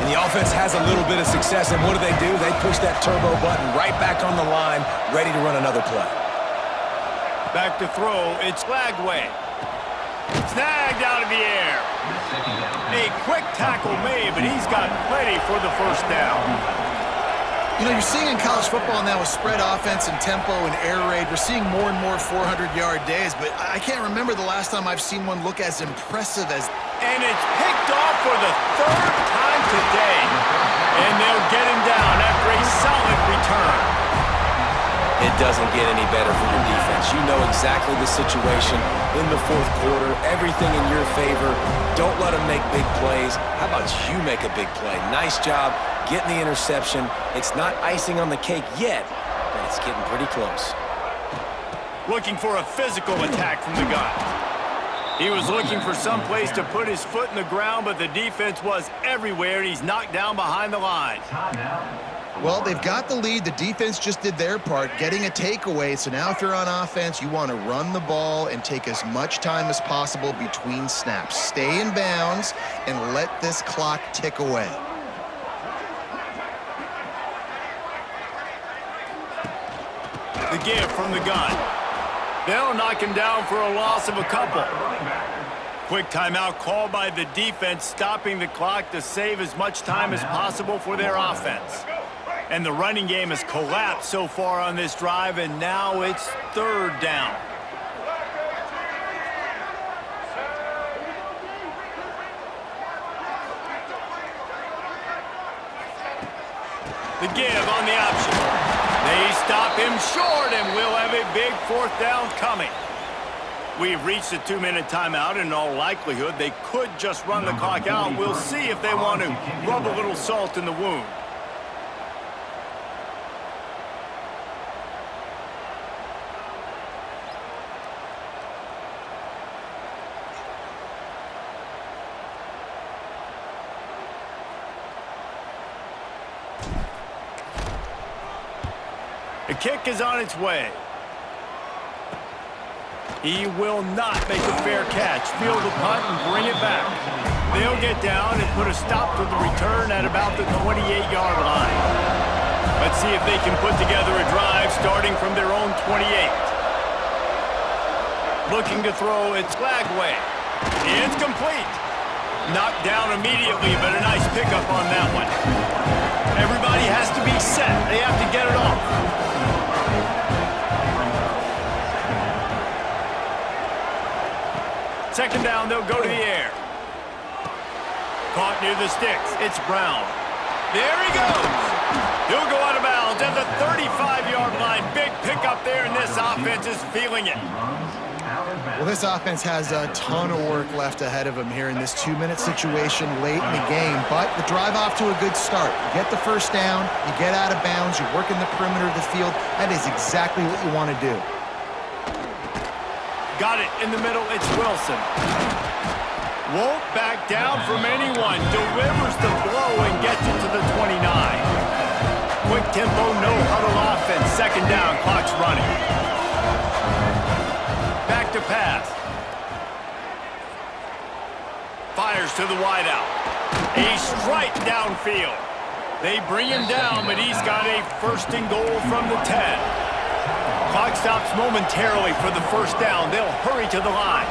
And the offense has a little bit of success, and what do? They push that turbo button right back on the line, ready to run another play. Back to throw, it's Lagway. Snagged out of the air. A quick tackle made, but he's got plenty for the 1st down. You know, you're seeing in college football now with spread offense and tempo and air raid, we're seeing more and more 400-yard days, but I can't remember the last time I've seen one look as impressive as... And it's picked off for the 3rd time today. And they'll get him down after a solid return. It doesn't get any better for your defense. You know exactly the situation in the 4th quarter, everything in your favor. Don't let them make big plays. How about you make a big play? Nice job getting the interception. It's not icing on the cake yet, but it's getting pretty close. Looking for a physical attack from the gun. He was looking for some place to put his foot in the ground, but the defense was everywhere, and he's knocked down behind the line. Well, they've got the lead. The defense just did their part, getting a takeaway. So now if you're on offense, you want to run the ball and take as much time as possible between snaps. Stay in bounds and let this clock tick away. The give from the gun. They'll knock him down for a loss of a couple. Quick timeout called by the defense, stopping the clock to save as much time as possible for their offense. And the running game has collapsed so far on this drive, and now it's third down. The give on the option. They stop him short, and we'll have a big fourth down coming. We've reached a 2-minute timeout. In all likelihood, they could just run the clock out. We'll see if they want to rub a little salt in the wound. The kick is on its way. He will not make a fair catch. Field the punt and bring it back. They'll get down and put a stop to the return at about the 28-yard line. Let's see if they can put together a drive starting from their own 28. Looking to throw, it's Lagway. It's complete. Knocked down immediately, but a nice pickup on that one. Everybody has to be set. They have to get it off. Second down, they'll go to the air. Caught near the sticks. It's Brown. There he goes. He'll go out of bounds at the 35-yard line. Big pickup there, and this offense is feeling it. Well, this offense has a ton of work left ahead of them here in this 2-minute situation late in the game, but the drive off to a good start. You get the first down, you get out of bounds, you work in the perimeter of the field. That is exactly what you want to do. Got it in the middle, it's Wilson. Won't back down from anyone. Delivers the blow and gets it to the 29. Quick tempo, no huddle offense. Second down, clock's running. Back to pass. Fires to the wideout. A strike downfield. They bring him down, but he's got a first and goal from the 10. Clock stops momentarily for the first down. They'll hurry to the line.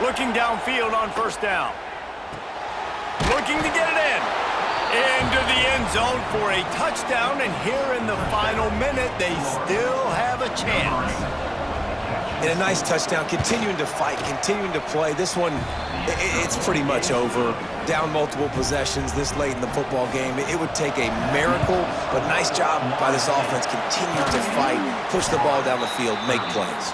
Looking downfield on first down. Looking to get it in. Into the end zone for a touchdown, and here in the final minute, they still have a chance. And a nice touchdown, continuing to fight, continuing to play. This one, it's pretty much over. Down multiple possessions this late in the football game. It would take a miracle, but nice job by this offense. Continue to fight, push the ball down the field, make plays.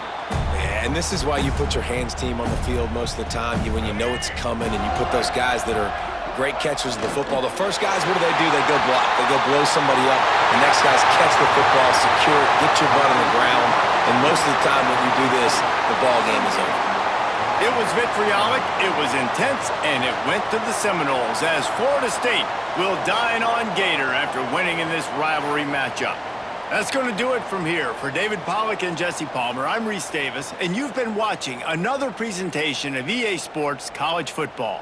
And this is why you put your hands team on the field most of the time, when you know it's coming, and you put those guys that are great catchers of the football. The first guys, what do? They go block. They go blow somebody up. The next guys catch the football, secure it, get your butt on the ground. And most of the time when you do this, the ball game is over. It was vitriolic, it was intense, and it went to the Seminoles as Florida State will dine on Gator after winning in this rivalry matchup. That's going to do it from here. For David Pollack and Jesse Palmer, I'm Reese Davis, and you've been watching another presentation of EA Sports College Football.